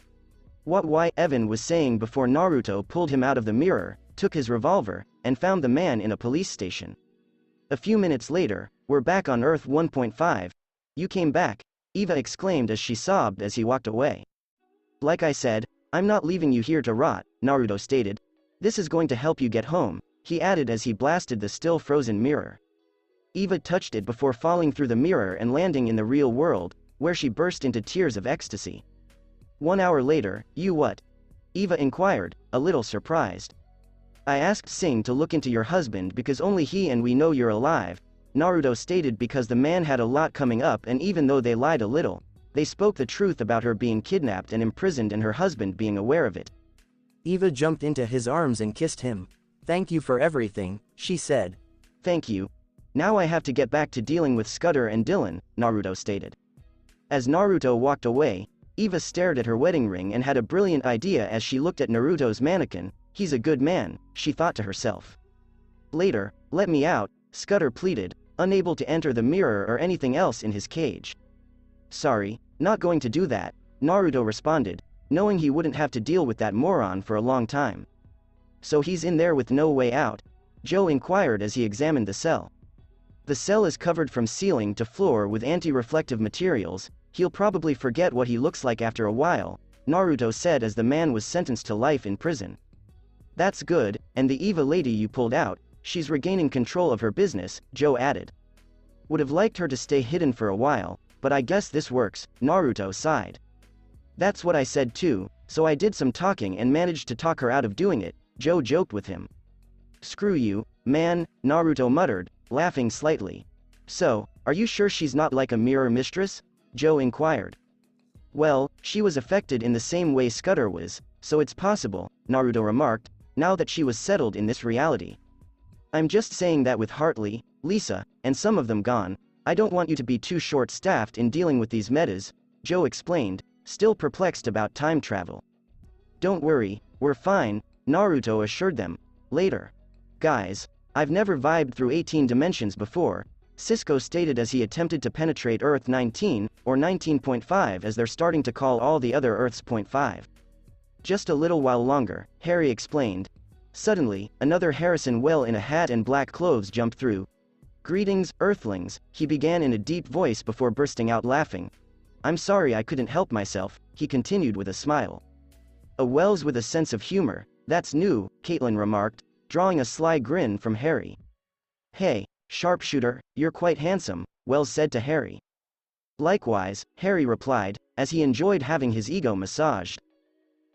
What? Why? Evan was saying before Naruto pulled him out of the mirror, took his revolver, and found the man in a police station. A few minutes later, we're back on Earth 1.5. You came back, Eva exclaimed as she sobbed as he walked away. Like I said, I'm not leaving you here to rot, Naruto stated. This is going to help you get home, he added as he blasted the still frozen mirror. Eva touched it before falling through the mirror and landing in the real world, where she burst into tears of ecstasy. 1 hour later, you what? Eva inquired, a little surprised. I asked Sing to look into your husband because only he and we know you're alive, Naruto stated because the man had a lot coming up and even though they lied a little, they spoke the truth about her being kidnapped and imprisoned and her husband being aware of it.
Eva jumped into his arms and kissed him. Thank you for everything, she said.
Thank you. Now I have to get back to dealing with Scudder and Dylan, Naruto stated. As Naruto walked away, Eva stared at her wedding ring and had a brilliant idea as she looked at Naruto's mannequin. He's a good man, she thought to herself. Later, let me out, Scudder pleaded, unable to enter the mirror or anything else in his cage. Sorry, not going to do that, Naruto responded, knowing he wouldn't have to deal with that moron for a long time. So he's in there with no way out? Joe inquired as he examined the cell. The cell is covered from ceiling to floor with anti-reflective materials. He'll probably forget what he looks like after a while, Naruto said as the man was sentenced to life in prison. That's good, and the Eva lady you pulled out, she's regaining control of her business, Joe added. Would have liked her to stay hidden for a while, but I guess this works, Naruto sighed. That's what I said too, so I did some talking and managed to talk her out of doing it, Joe joked with him. Screw you, man, Naruto muttered, laughing slightly. So, are you sure she's not like a mirror mistress? Joe inquired. Well, she was affected in the same way Scudder was, so it's possible, Naruto remarked, now that she was settled in this reality. I'm just saying that with Hartley, Lisa, and some of them gone, I don't want you to be too short-staffed in dealing with these metas, Joe explained, still perplexed about time travel. Don't worry, we're fine, Naruto assured them. Later. Guys, I've never vibed through 18 dimensions before, Cisco stated as he attempted to penetrate Earth 19, or 19.5 as they're starting to call all the other Earths .5. Just a little while longer, Harry explained. Suddenly, another Harrison Well in a hat and black clothes jumped through. Greetings, Earthlings, he began in a deep voice before bursting out laughing. I'm sorry I couldn't help myself, he continued with a smile. A Wells with a sense of humor, that's new, Caitlin remarked, drawing a sly grin from Harry. Hey, sharpshooter, you're quite handsome, Wells said to Harry. Likewise, Harry replied, as he enjoyed having his ego massaged.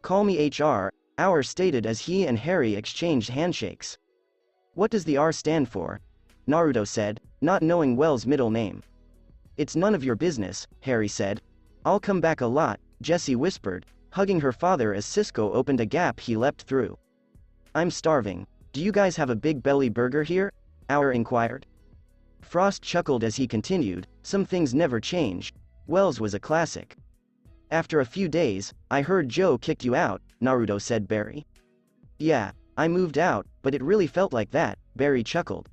Call me HR, Our stated as he and Harry exchanged handshakes. What does the R stand for? Naruto said, not knowing Wells' middle name. It's none of your business, Harry said. I'll come back a lot, Jessie whispered, hugging her father as Cisco opened a gap he leapt through. I'm starving. Do you guys have a Big Belly burger here? Our inquired. Frost chuckled as he continued, some things never change. Wells was a classic. After a few days, I heard Joe kicked you out, Naruto said Barry. Yeah, I moved out, but it really felt like that, Barry chuckled.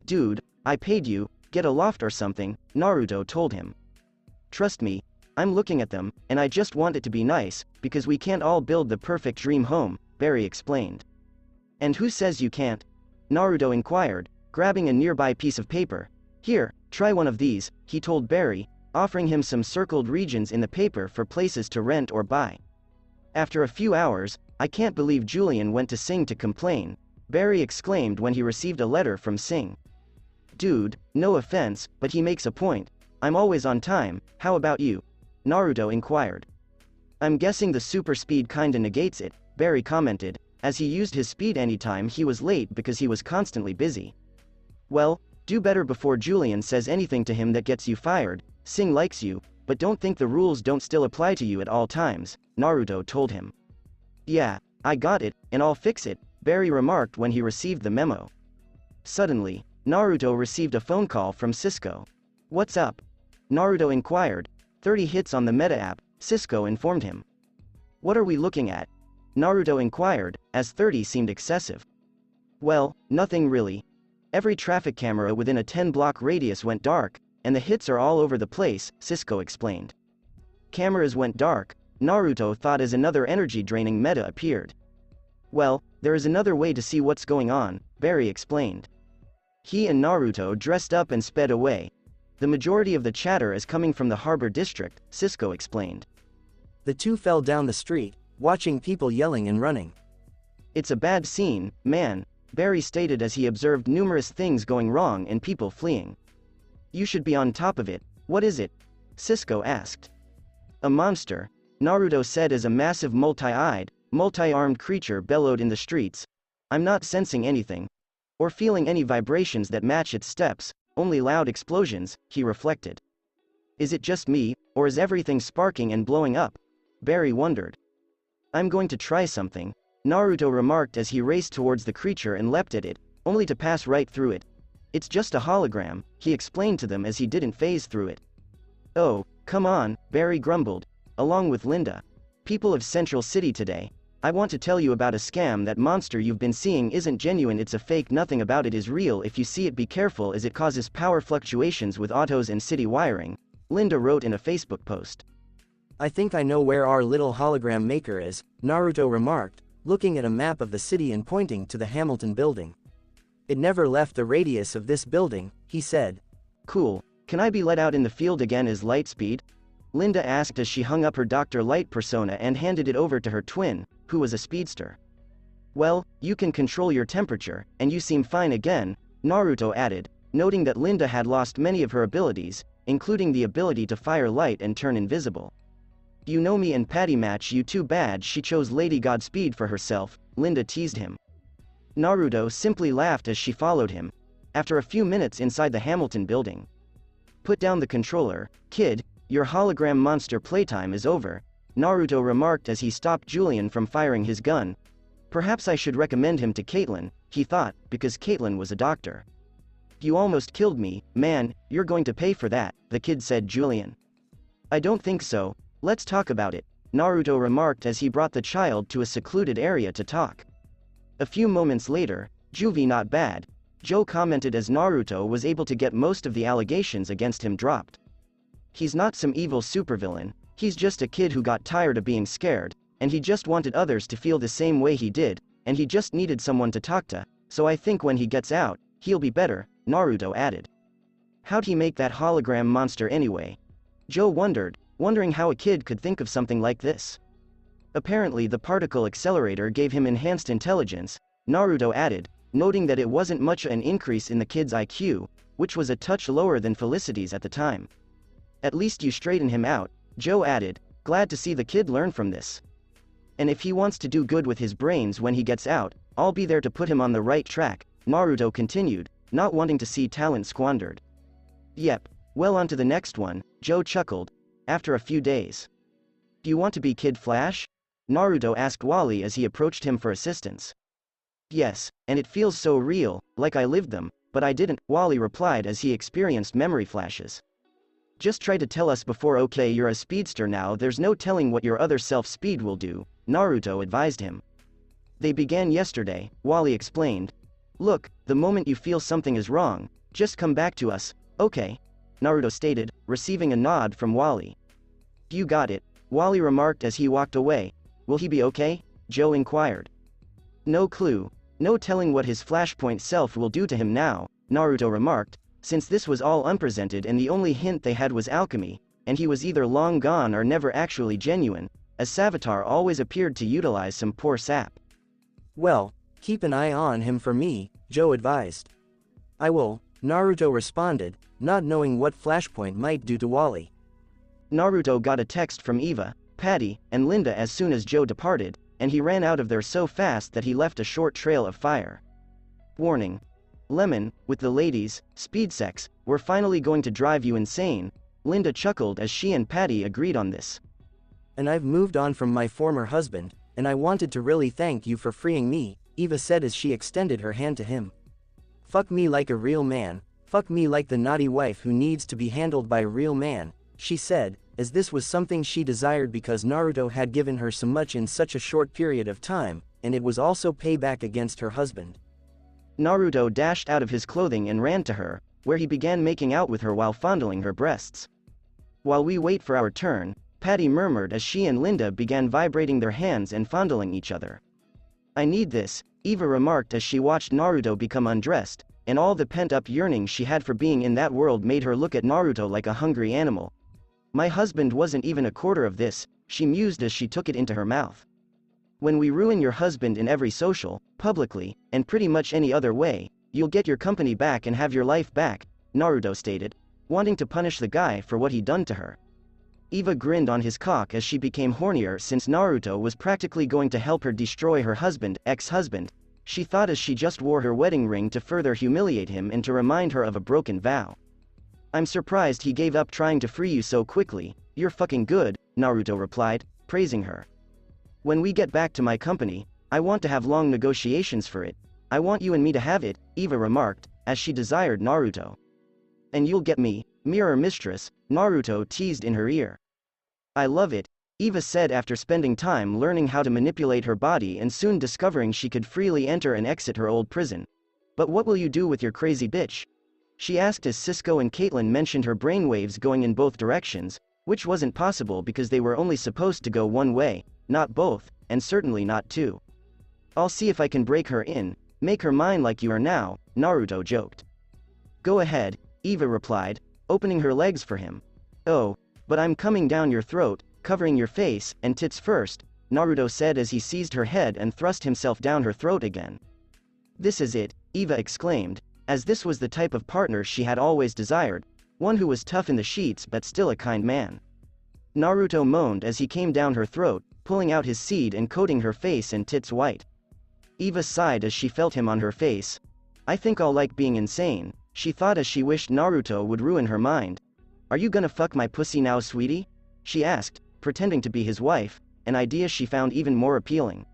Dude, I paid you, get a loft or something, Naruto told him. Trust me, I'm looking at them, and I just want it to be nice, because we can't all build the perfect dream home, Barry explained. And who says you can't? Naruto inquired, grabbing a nearby piece of paper. Here, try one of these, he told Barry, offering him some circled regions in the paper for places to rent or buy. After a few hours, I can't believe Julian went to Sing to complain, Barry exclaimed when he received a letter from Sing. Dude, no offense, but he makes a point. I'm always on time, how about you? Naruto inquired. I'm guessing the super speed kinda negates it, Barry commented, as he used his speed anytime he was late because he was constantly busy. Well, do better before Julian says anything to him that gets you fired. Sing likes you, but don't think the rules don't still apply to you at all times, Naruto told him. Yeah, I got it, and I'll fix it, Barry remarked when he received the memo. Suddenly, Naruto received a phone call from Cisco. What's up? Naruto inquired. 30 hits on the meta app, Cisco informed him. What are we looking at? Naruto inquired, as 30 seemed excessive. Well, nothing really. Every traffic camera within a 10-block radius went dark, and the hits are all over the place, Cisco explained. Cameras went dark, Naruto thought as another energy-draining meta appeared. Well, there is another way to see what's going on, Barry explained. He and Naruto dressed up and sped away. The majority of the chatter is coming from the harbor district, Cisco explained.
The two fell down the street, watching people yelling and running.
It's a bad scene, man, Barry stated as he observed numerous things going wrong and people fleeing. You should be on top of it. What is it? Cisco asked. A monster, Naruto said as a massive multi-eyed, multi-armed creature bellowed in the streets. I'm not sensing anything. Or feeling any vibrations that match its steps, only loud explosions, he reflected. Is it just me, or is everything sparking and blowing up? Barry wondered. I'm going to try something, Naruto remarked as he raced towards the creature and leapt at it, only to pass right through it. It's just a hologram, he explained to them as he didn't phase through it. Oh, come on, Barry grumbled, along with Linda. People of Central City today, I want to tell you about a scam. That monster you've been seeing isn't genuine, it's a fake. Nothing about it is real. If you see it, be careful as it causes power fluctuations with autos and city wiring, Linda wrote in a Facebook post.
I think I know where our little hologram maker is, Naruto remarked, looking at a map of the city and pointing to the Hamilton building. It never left the radius of this building, he said.
Cool, can I be let out in the field again as Lightspeed? Linda asked as she hung up her Dr. Light persona and handed it over to her twin, who was a speedster. Well, you can control your temperature, and you seem fine again, Naruto added, noting that Linda had lost many of her abilities, including the ability to fire light and turn invisible. You know me and Patty match you too bad she chose Lady Godspeed for herself, Linda teased him. Naruto simply laughed as she followed him. After a few minutes inside the Hamilton building. Put down the controller, kid, your hologram monster playtime is over, Naruto remarked as he stopped Julian from firing his gun. Perhaps I should recommend him to Caitlin, he thought, because Caitlin was a doctor. You almost killed me, man, you're going to pay for that, the kid said Julian. I don't think so, let's talk about it, Naruto remarked as he brought the child to a secluded area to talk. A few moments later, Juvie not bad, Joe commented as Naruto was able to get most of the allegations against him dropped. He's not some evil supervillain, he's just a kid who got tired of being scared, and he just wanted others to feel the same way he did, and he just needed someone to talk to, so I think when he gets out, he'll be better, Naruto added. How'd he make that hologram monster anyway? Joe wondering how a kid could think of something like this. Apparently the particle accelerator gave him enhanced intelligence, Naruto added, noting that it wasn't much an increase in the kid's IQ, which was a touch lower than Felicity's at the time. At least you straighten him out, Joe added, glad to see the kid learn from this. And if he wants to do good with his brains when he gets out, I'll be there to put him on the right track, Naruto continued, not wanting to see talent squandered. Yep, well on to the next one, Joe chuckled, after a few days. Do you want to be Kid Flash? Naruto asked Wally as he approached him for assistance. Yes, and it feels so real, like I lived them, but I didn't, Wally replied as he experienced memory flashes. Just try to tell us before. Okay, you're a speedster now, there's no telling what your other self speed will do, Naruto advised him. They began yesterday, Wally explained. Look, the moment you feel something is wrong, just come back to us, okay? Naruto stated, receiving a nod from Wally. You got it, Wally remarked as he walked away. Will he be okay? Joe inquired. No clue, no telling what his Flashpoint self will do to him now, Naruto remarked, since this was all unpresented and the only hint they had was alchemy, and he was either long gone or never actually genuine, as Savitar always appeared to utilize some poor sap.
Well, keep an eye on him for me, Joe advised. I will, Naruto responded, not knowing what Flashpoint might do to Wally.
Naruto got a text from Eva, Patty, and Linda as soon as Joe departed, and he ran out of there so fast that he left a short trail of fire. Warning. Lemon, with the ladies, speed sex, we're finally going to drive you insane, Linda chuckled as she and Patty agreed on this.
And I've moved on from my former husband, and I wanted to really thank you for freeing me, Eva said as she extended her hand to him. Fuck me like a real man, fuck me like the naughty wife who needs to be handled by a real man, she said, as this was something she desired because Naruto had given her so much in such a short period of time, and it was also payback against her husband.
Naruto dashed out of his clothing and ran to her, where he began making out with her while fondling her breasts. While we wait for our turn, Patty murmured as she and Linda began vibrating their hands and fondling each other. I need this, Eva remarked as she watched Naruto become undressed, and all the pent-up yearning she had for being in that world made her look at Naruto like a hungry animal. My husband wasn't even a quarter of this, she mused as she took it into her mouth. When we ruin your husband in every social, publicly, and pretty much any other way, you'll get your company back and have your life back, Naruto stated, wanting to punish the guy for what he'd done to her. Eva grinned on his cock as she became hornier since Naruto was practically going to help her destroy her husband, ex-husband, she thought as she just wore her wedding ring to further humiliate him and to remind her of a broken vow. I'm surprised he gave up trying to free you so quickly, you're fucking good, Naruto replied, praising her. When we get back to my company, I want to have long negotiations for it. I want you and me to have it, Eva remarked, as she desired Naruto. And you'll get me, mirror mistress, Naruto teased in her ear. I love it, Eva said after spending time learning how to manipulate her body and soon discovering she could freely enter and exit her old prison. But what will you do with your crazy bitch? She asked as Cisco and Caitlin mentioned her brainwaves going in both directions, which wasn't possible because they were only supposed to go one way, not both, and certainly not two. I'll see if I can break her in, make her mine like you are now, Naruto joked. Go ahead, Eva replied, opening her legs for him. Oh, but I'm coming down your throat, covering your face and tits first, Naruto said as he seized her head and thrust himself down her throat again. This is it, Eva exclaimed, as this was the type of partner she had always desired, one who was tough in the sheets but still a kind man. Naruto moaned as he came down her throat, pulling out his seed and coating her face and tits white. Eva sighed as she felt him on her face. I think I'll like being insane, she thought as she wished Naruto would ruin her mind. Are you gonna fuck my pussy now, sweetie? She asked, pretending to be his wife, an idea she found even more appealing.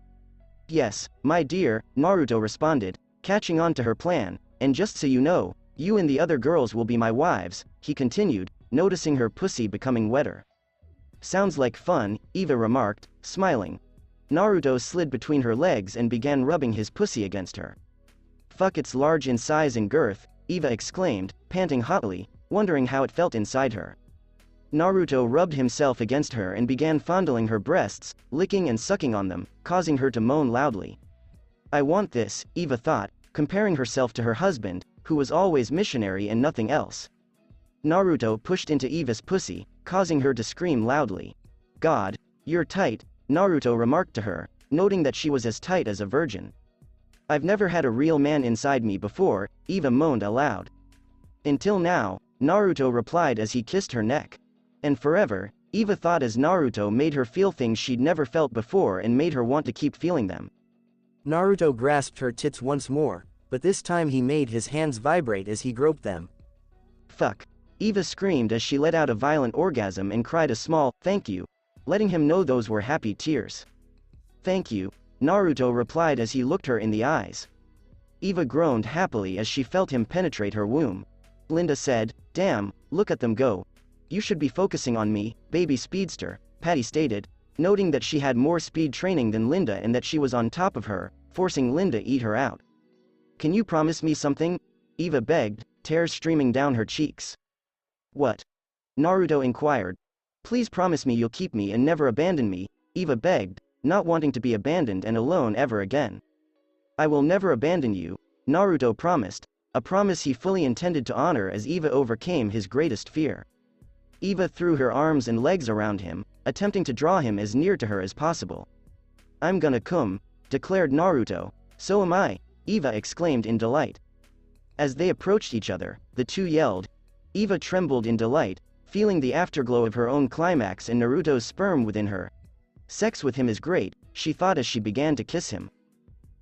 Yes, my dear, Naruto responded, catching on to her plan, and just so you know, you and the other girls will be my wives, he continued, noticing her pussy becoming wetter. Sounds like fun, Eva remarked, smiling. Naruto slid between her legs and began rubbing his pussy against her. Fuck, it's large in size and girth, Eva exclaimed, panting hotly, wondering how it felt inside her. Naruto rubbed himself against her and began fondling her breasts, licking and sucking on them, causing her to moan loudly. I want this, Eva thought, comparing herself to her husband, who was always missionary and nothing else. Naruto pushed into Eva's pussy, causing her to scream loudly. God, you're tight, Naruto remarked to her, noting that she was as tight as a virgin. I've never had a real man inside me before, Eva moaned aloud. Until now, Naruto replied as he kissed her neck. And forever, Eva thought as Naruto made her feel things she'd never felt before and made her want to keep feeling them.
Naruto grasped her tits once more, but this time he made his hands vibrate as he groped them.
Fuck. Eva screamed as she let out a violent orgasm and cried a small, thank you, letting him know those were happy tears. Thank you, Naruto replied as he looked her in the eyes. Eva groaned happily as she felt him penetrate her womb. Linda said, damn, look at them go. You should be focusing on me, baby speedster, Patty stated, noting that she had more speed training than Linda and that she was on top of her, forcing Linda to eat her out. Can you promise me something? Eva begged, tears streaming down her cheeks. What? Naruto inquired. Please promise me you'll keep me and never abandon me, Eva begged, not wanting to be abandoned and alone ever again. I will never abandon you, Naruto promised, a promise he fully intended to honor as Eva overcame his greatest fear. Eva threw her arms and legs around him, attempting to draw him as near to her as possible. I'm gonna come, declared Naruto. So am I, Eva exclaimed in delight. As they approached each other, the two yelled. Eva trembled in delight, feeling the afterglow of her own climax and Naruto's sperm within her. Sex with him is great, she thought as she began to kiss him.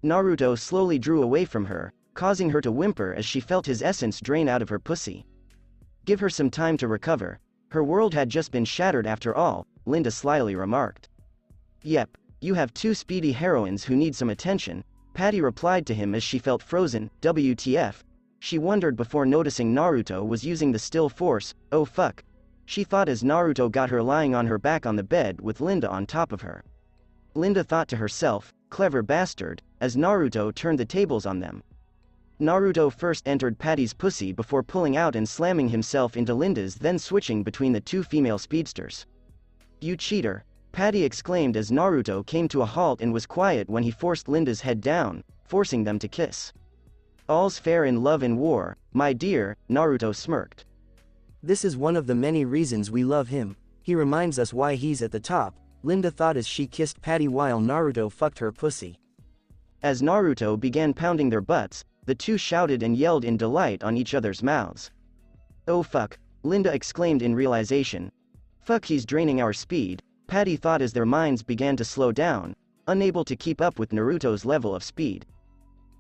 Naruto slowly drew away from her, causing her to whimper as she felt his essence drain out of her pussy. Give her some time to recover. Her world had just been shattered after all, Linda slyly remarked. Yep, you have two speedy heroines who need some attention, Patty replied to him as she felt frozen. WTF? She wondered before noticing Naruto was using the still force. Oh fuck. She thought as Naruto got her lying on her back on the bed with Linda on top of her. Linda thought to herself, clever bastard, as Naruto turned the tables on them. Naruto first entered Patty's pussy before pulling out and slamming himself into Linda's, then switching between the two female speedsters. You cheater. Patty exclaimed as Naruto came to a halt and was quiet when he forced Linda's head down, forcing them to kiss. All's fair in love and war, my dear, Naruto smirked.
This is one of the many reasons we love him. He reminds us why he's at the top, Linda thought as she kissed Patty while Naruto fucked her pussy.
As Naruto began pounding their butts, the two shouted and yelled in delight on each other's mouths. Oh fuck, Linda exclaimed in realization. Fuck, he's draining our speed, Patty thought as their minds began to slow down, unable to keep up with Naruto's level of speed.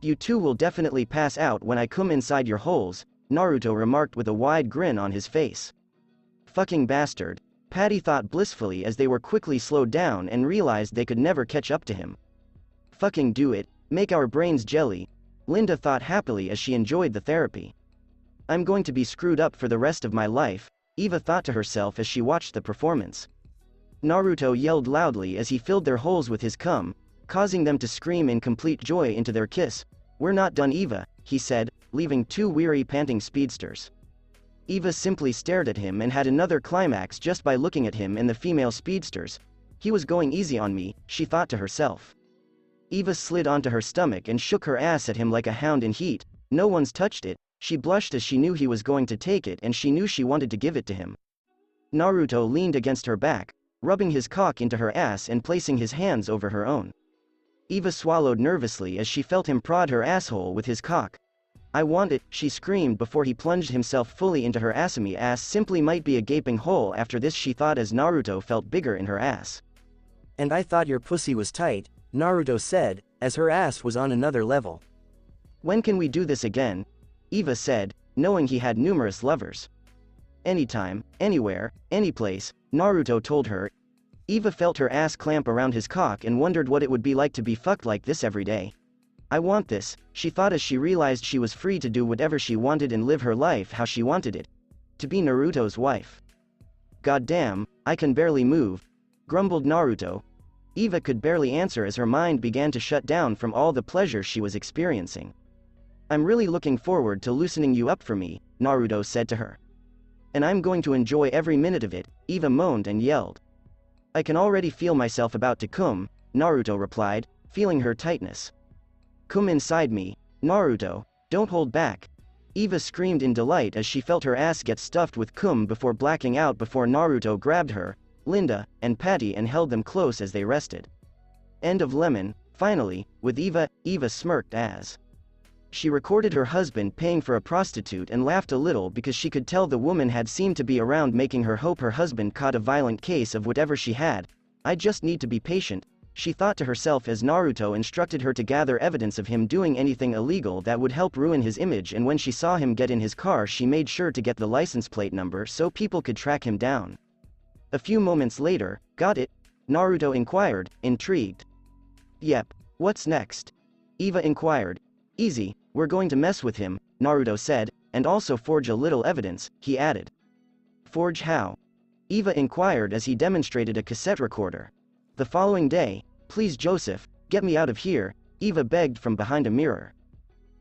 You two will definitely pass out when I come inside your holes, Naruto remarked with a wide grin on his face. Fucking bastard, Patty thought blissfully as they were quickly slowed down and realized they could never catch up to him. Fucking do it, make our brains jelly, Linda thought happily as she enjoyed the therapy. I'm going to be screwed up for the rest of my life, Eva thought to herself as she watched the performance. Naruto yelled loudly as he filled their holes with his cum, causing them to scream in complete joy into their kiss. We're not done, Eva, he said, leaving two weary panting speedsters. Eva simply stared at him and had another climax just by looking at him and the female speedsters. He was going easy on me, she thought to herself. Eva slid onto her stomach and shook her ass at him like a hound in heat. No one's touched it. She blushed as she knew he was going to take it and she knew she wanted to give it to him. Naruto leaned against her back, rubbing his cock into her ass and placing his hands over her own. Eva swallowed nervously as she felt him prod her asshole with his cock. I want it, she screamed before he plunged himself fully into her Asami ass simply might be a gaping hole after this she thought as Naruto felt bigger in her ass.
And I thought your pussy was tight, Naruto said, as her ass was on another level.
When can we do this again? Eva said, knowing he had numerous lovers. Anytime, anywhere, anyplace, Naruto told her. Eva felt her ass clamp around his cock and wondered what it would be like to be fucked like this every day. I want this, she thought as she realized she was free to do whatever she wanted and live her life how she wanted it. To be Naruto's wife. Goddamn, I can barely move, grumbled Naruto. Eva could barely answer as her mind began to shut down from all the pleasure she was experiencing. I'm really looking forward to loosening you up for me, Naruto said to her. And I'm going to enjoy every minute of it, Eva moaned and yelled. I can already feel myself about to cum, Naruto replied, feeling her tightness. Come inside me, Naruto, don't hold back. Eva screamed in delight as she felt her ass get stuffed with cum before blacking out before Naruto grabbed her, Linda, and Patty and held them close as they rested. End of Lemon, finally, with Eva smirked as she recorded her husband paying for a prostitute and laughed a little because she could tell the woman had seemed to be around making her hope her husband caught a violent case of whatever she had. I just need to be patient, she thought to herself as Naruto instructed her to gather evidence of him doing anything illegal that would help ruin his image, and when she saw him get in his car she made sure to get the license plate number so people could track him down. A few moments later, got it? Naruto inquired, intrigued. Yep, what's next? Eva inquired. Easy, we're going to mess with him, Naruto said, and also forge a little evidence, he added. Forge how? Eva inquired as he demonstrated a cassette recorder. The following day, please Joseph, get me out of here, Eva begged from behind a mirror.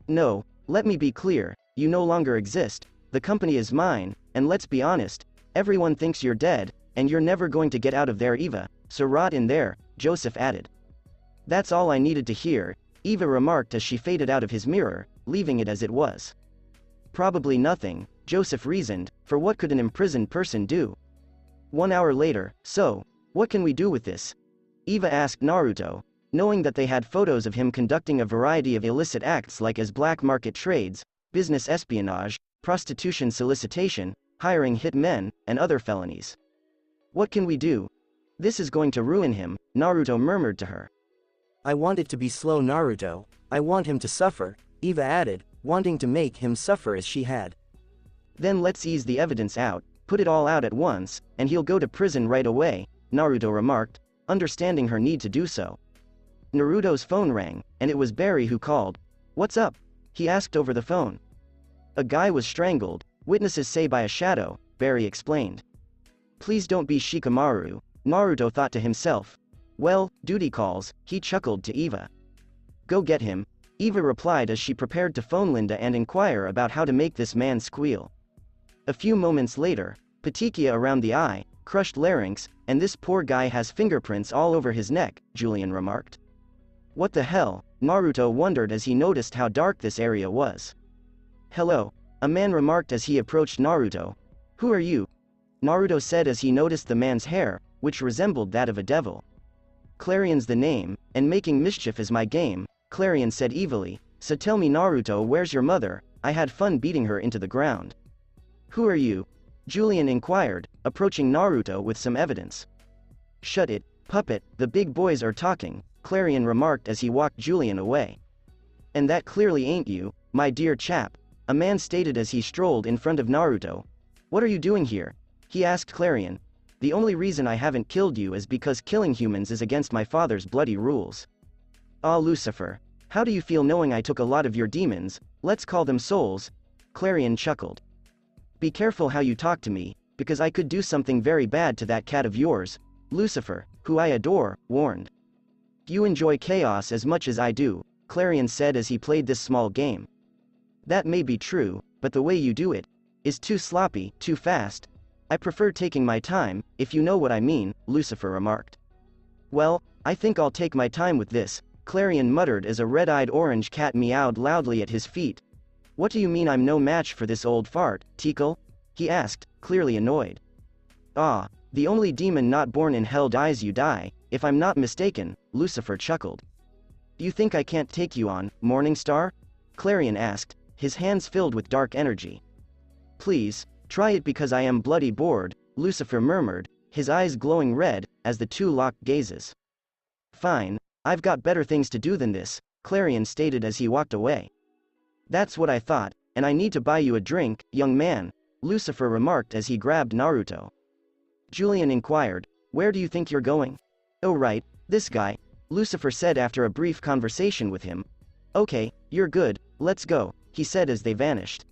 No, let me be clear, you no longer exist, the company is mine, and let's be honest, everyone thinks you're dead, and you're never going to get out of there, Eva, so rot in there, Joseph added. That's all I needed to hear, Eva remarked as she faded out of his mirror, leaving it as it was. Probably nothing, Joseph reasoned, for what could an imprisoned person do? 1 hour later, so, what can we do with this? Eva asked Naruto, knowing that they had photos of him conducting a variety of illicit acts like as black market trades, business espionage, prostitution solicitation, hiring hit men, and other felonies. What can we do? This is going to ruin him, Naruto murmured to her.
I want it to be slow, Naruto, I want him to suffer, Eva added, wanting to make him suffer as she had.
Then let's ease the evidence out, put it all out at once, and he'll go to prison right away, Naruto remarked, understanding her need to do so. Naruto's phone rang, and it was Barry who called. What's up? He asked over the phone. A guy was strangled, witnesses say by a shadow, Barry explained. Please don't be Shikamaru, Naruto thought to himself. Well, duty calls, he chuckled to Eva. Go get him, Eva replied as she prepared to phone Linda and inquire about how to make this man squeal. A few moments later, petechia around the eye, crushed larynx, and this poor guy has fingerprints all over his neck, Julian remarked. What the hell? Naruto wondered as he noticed how dark this area was. Hello, a man remarked as he approached Naruto. Who are you? Naruto said as he noticed the man's hair, which resembled that of a devil. Clarion's the name, and making mischief is my game, Clarion said evilly, so tell me Naruto, where's your mother? I had fun beating her into the ground. Who are you? Julian inquired, approaching Naruto with some evidence. Shut it, puppet, the big boys are talking, Clarion remarked as he walked Julian away. And that clearly ain't you, my dear chap, a man stated as he strolled in front of Naruto. What are you doing here? He asked Clarion. The only reason I haven't killed you is because killing humans is against my father's bloody rules. Ah, Lucifer, how do you feel knowing I took a lot of your demons, let's call them souls? Clarion chuckled. Be careful how you talk to me, because I could do something very bad to that cat of yours, Lucifer, who I adore, warned. You enjoy chaos as much as I do, Clarion said as he played this small game. That may be true, but the way you do it is too sloppy, too fast. I prefer taking my time, if you know what I mean, Lucifer remarked. Well, I think I'll take my time with this, Clarion muttered as a red-eyed orange cat meowed loudly at his feet. What do you mean I'm no match for this old fart, Tikal? He asked, clearly annoyed. Ah, the only demon not born in hell dies you die, if I'm not mistaken, Lucifer chuckled. Do you think I can't take you on, Morningstar? Clarion asked, his hands filled with dark energy. Please, try it because I am bloody bored, Lucifer murmured, his eyes glowing red, as the two locked gazes. Fine, I've got better things to do than this, Clarion stated as he walked away. That's what I thought, and I need to buy you a drink, young man, Lucifer remarked as he grabbed Naruto. Julian inquired, where do you think you're going? Oh right, this guy, Lucifer said after a brief conversation with him. Okay, you're good, let's go, he said as they vanished.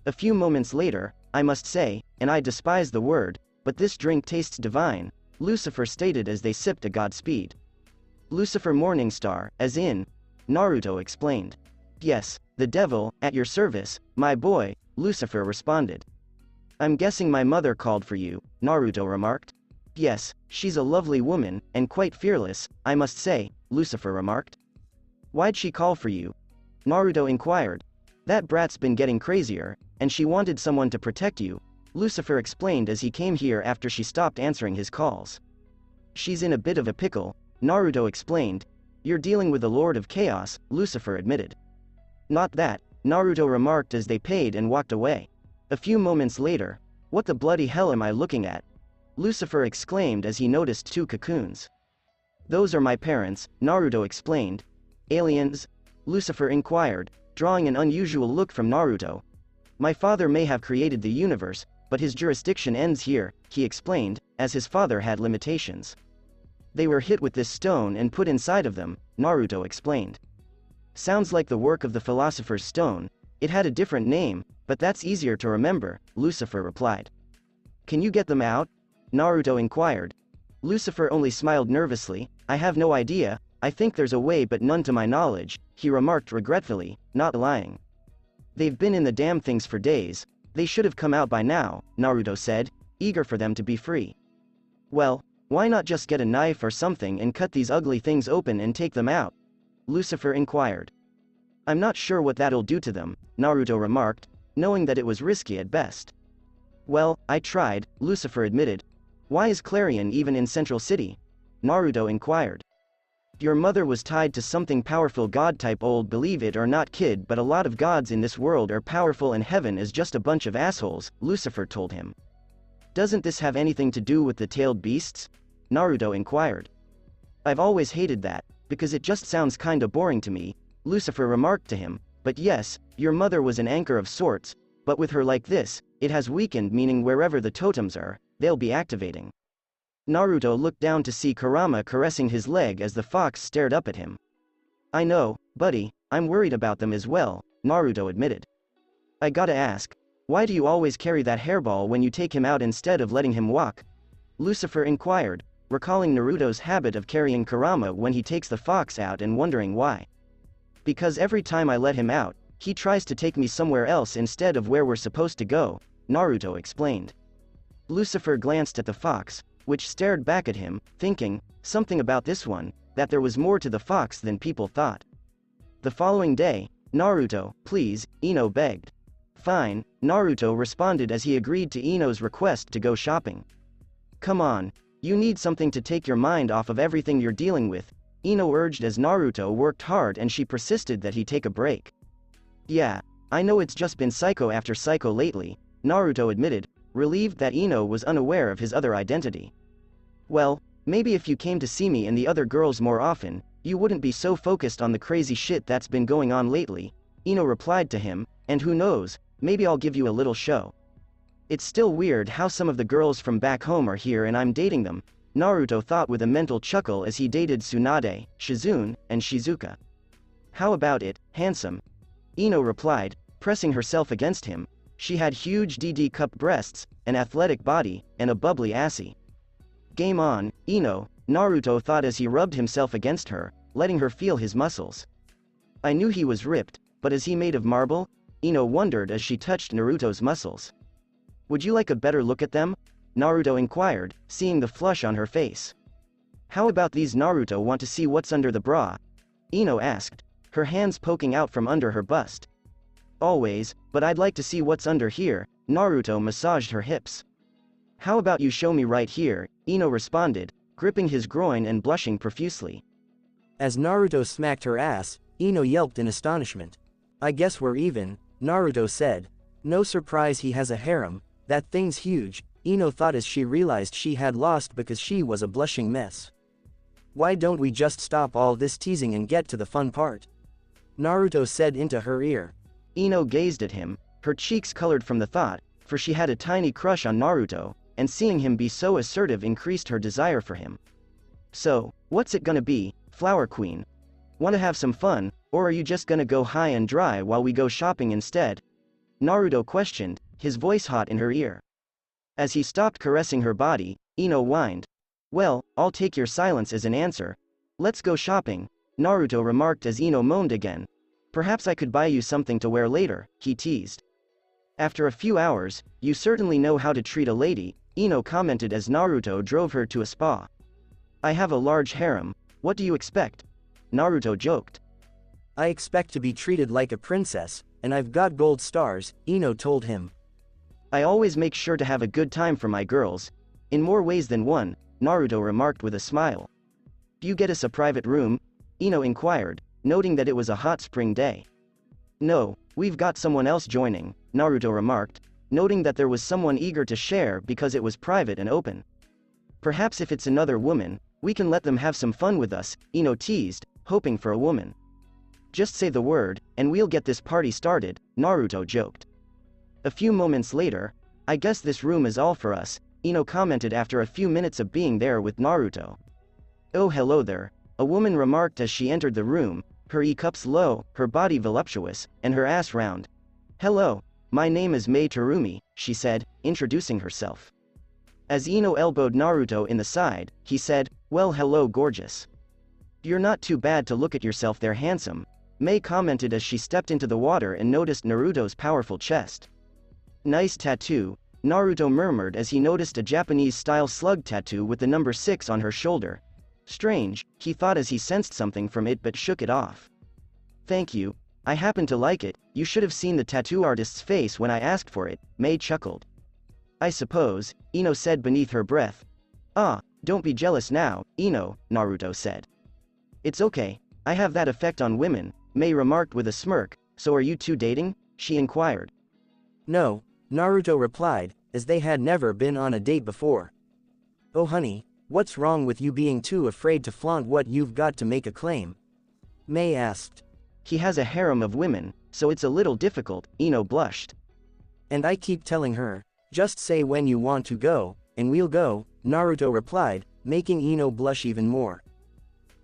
A few moments later, I must say, and I despise the word, but this drink tastes divine, Lucifer stated as they sipped a Godspeed. Lucifer Morningstar, as in, Naruto explained. Yes, the devil, at your service, my boy, Lucifer responded. I'm guessing my mother called for you, Naruto remarked. Yes, she's a lovely woman, and quite fearless, I must say, Lucifer remarked. Why'd she call for you? Naruto inquired. That brat's been getting crazier, and she wanted someone to protect you, Lucifer explained as he came here after she stopped answering his calls. She's in a bit of a pickle, Naruto explained. You're dealing with the Lord of Chaos, Lucifer admitted. Not that, Naruto remarked as they paid and walked away. A few moments later, what the bloody hell am I looking at? Lucifer exclaimed as he noticed two cocoons. Those are my parents, Naruto explained. Aliens? Lucifer inquired, drawing an unusual look from Naruto. My father may have created the universe, but his jurisdiction ends here, he explained, as his father had limitations. They were hit with this stone and put inside of them, Naruto explained. Sounds like the work of the Philosopher's Stone. It had a different name, but that's easier to remember, Lucifer replied. Can you get them out? Naruto inquired. Lucifer only smiled nervously. I have no idea, I think there's a way but none to my knowledge, he remarked regretfully, not lying. They've been in the damn things for days, they should have come out by now, Naruto said, eager for them to be free. Well, why not just get a knife or something and cut these ugly things open and take them out? Lucifer inquired. I'm not sure what that'll do to them, Naruto remarked, knowing that it was risky at best. Well, I tried, Lucifer admitted. Why is Clarion even in Central City? Naruto inquired. Your mother was tied to something powerful god-type old believe it or not kid, but a lot of gods in this world are powerful and heaven is just a bunch of assholes, Lucifer told him. Doesn't this have anything to do with the tailed beasts? Naruto inquired. I've always hated that, because it just sounds kinda boring to me, Lucifer remarked to him, but yes, your mother was an anchor of sorts, but with her like this, it has weakened, meaning wherever the totems are, they'll be activating. Naruto looked down to see Kurama caressing his leg as the fox stared up at him. I know, buddy, I'm worried about them as well, Naruto admitted. I gotta ask, why do you always carry that hairball when you take him out instead of letting him walk? Lucifer inquired, recalling Naruto's habit of carrying Kurama when he takes the fox out and wondering why. Because every time I let him out, he tries to take me somewhere else instead of where we're supposed to go, Naruto explained. Lucifer glanced at the fox, which stared back at him, thinking, something about this one, that there was more to the fox than people thought. The following day, Naruto, please, Ino begged. Fine, Naruto responded as he agreed to Ino's request to go shopping. Come on, you need something to take your mind off of everything you're dealing with, Ino urged as Naruto worked hard and she persisted that he take a break. Yeah, I know it's just been psycho after psycho lately, Naruto admitted, relieved that Ino was unaware of his other identity. Well, maybe if you came to see me and the other girls more often, you wouldn't be so focused on the crazy shit that's been going on lately, Ino replied to him, and who knows, maybe I'll give you a little show. It's still weird how some of the girls from back home are here and I'm dating them, Naruto thought with a mental chuckle as he dated Tsunade, Shizune, and Shizuka. How about it, handsome? Ino replied, pressing herself against him. She had huge DD-cup breasts, an athletic body, and a bubbly assy. Game on, Ino, Naruto thought as he rubbed himself against her, letting her feel his muscles. I knew he was ripped, but is he made of marble? Ino wondered as she touched Naruto's muscles. Would you like a better look at them? Naruto inquired, seeing the flush on her face. How about these? Naruto want to see what's under the bra? Ino asked, her hands poking out from under her bust. Always, but I'd like to see what's under here, Naruto massaged her hips. How about you show me right here, Ino responded, gripping his groin and blushing profusely.
As Naruto smacked her ass, Ino yelped in astonishment. I guess we're even, Naruto said. No surprise he has a harem, that thing's huge, Ino thought as she realized she had lost because she was a blushing mess. Why don't we just stop all this teasing and get to the fun part? Naruto said into her ear.
Ino gazed at him, her cheeks colored from the thought, for she had a tiny crush on Naruto, and seeing him be so assertive increased her desire for him. So, what's it gonna be, Flower Queen? Wanna have some fun, or are you just gonna go high and dry while we go shopping instead? Naruto questioned, his voice hot in her ear. As he stopped caressing her body, Ino whined. Well, I'll take your silence as an answer. Let's go shopping, Naruto remarked as Ino moaned again. Perhaps I could buy you something to wear later, he teased. After a few hours, you certainly know how to treat a lady, Ino commented as Naruto drove her to a spa. I have a large harem, what do you expect? Naruto joked.
I expect to be treated like a princess, and I've got gold stars, Ino told him.
I always make sure to have a good time for my girls, in more ways than one, Naruto remarked with a smile. Do you get us a private room? Ino inquired, noting that it was a hot spring day. No, we've got someone else joining, Naruto remarked, noting that there was someone eager to share because it was private and open. Perhaps if it's another woman, we can let them have some fun with us, Ino teased, hoping for a woman. Just say the word, and we'll get this party started, Naruto joked. A few moments later, I guess this room is all for us, Ino commented after a few minutes of being there with Naruto. Oh hello there, a woman remarked as she entered the room, her E-cups low, her body voluptuous, and her ass round. Hello, my name is Mei Terumi, she said, introducing herself. As Ino elbowed Naruto in the side, he said, well hello gorgeous. You're not too bad to look at yourself there handsome, Mei commented as she stepped into the water and noticed Naruto's powerful chest. Nice tattoo, Naruto murmured as he noticed a Japanese-style slug tattoo with the number 6 on her shoulder. Strange, he thought as he sensed something from it but shook it off. Thank you, I happen to like it, you should have seen the tattoo artist's face when I asked for it, Mei chuckled. I suppose, Ino said beneath her breath. Ah, don't be jealous now, Ino, Naruto said. It's okay, I have that effect on women, Mei remarked with a smirk, so are you two dating? She inquired.
No, Naruto replied, as they had never been on a date before. Oh honey, what's wrong with you being too afraid to flaunt what you've got to make a claim? Mei asked.
He has a harem of women, so it's a little difficult, Ino blushed.
And I keep telling her, just say when you want to go, and we'll go, Naruto replied, making Ino blush even more.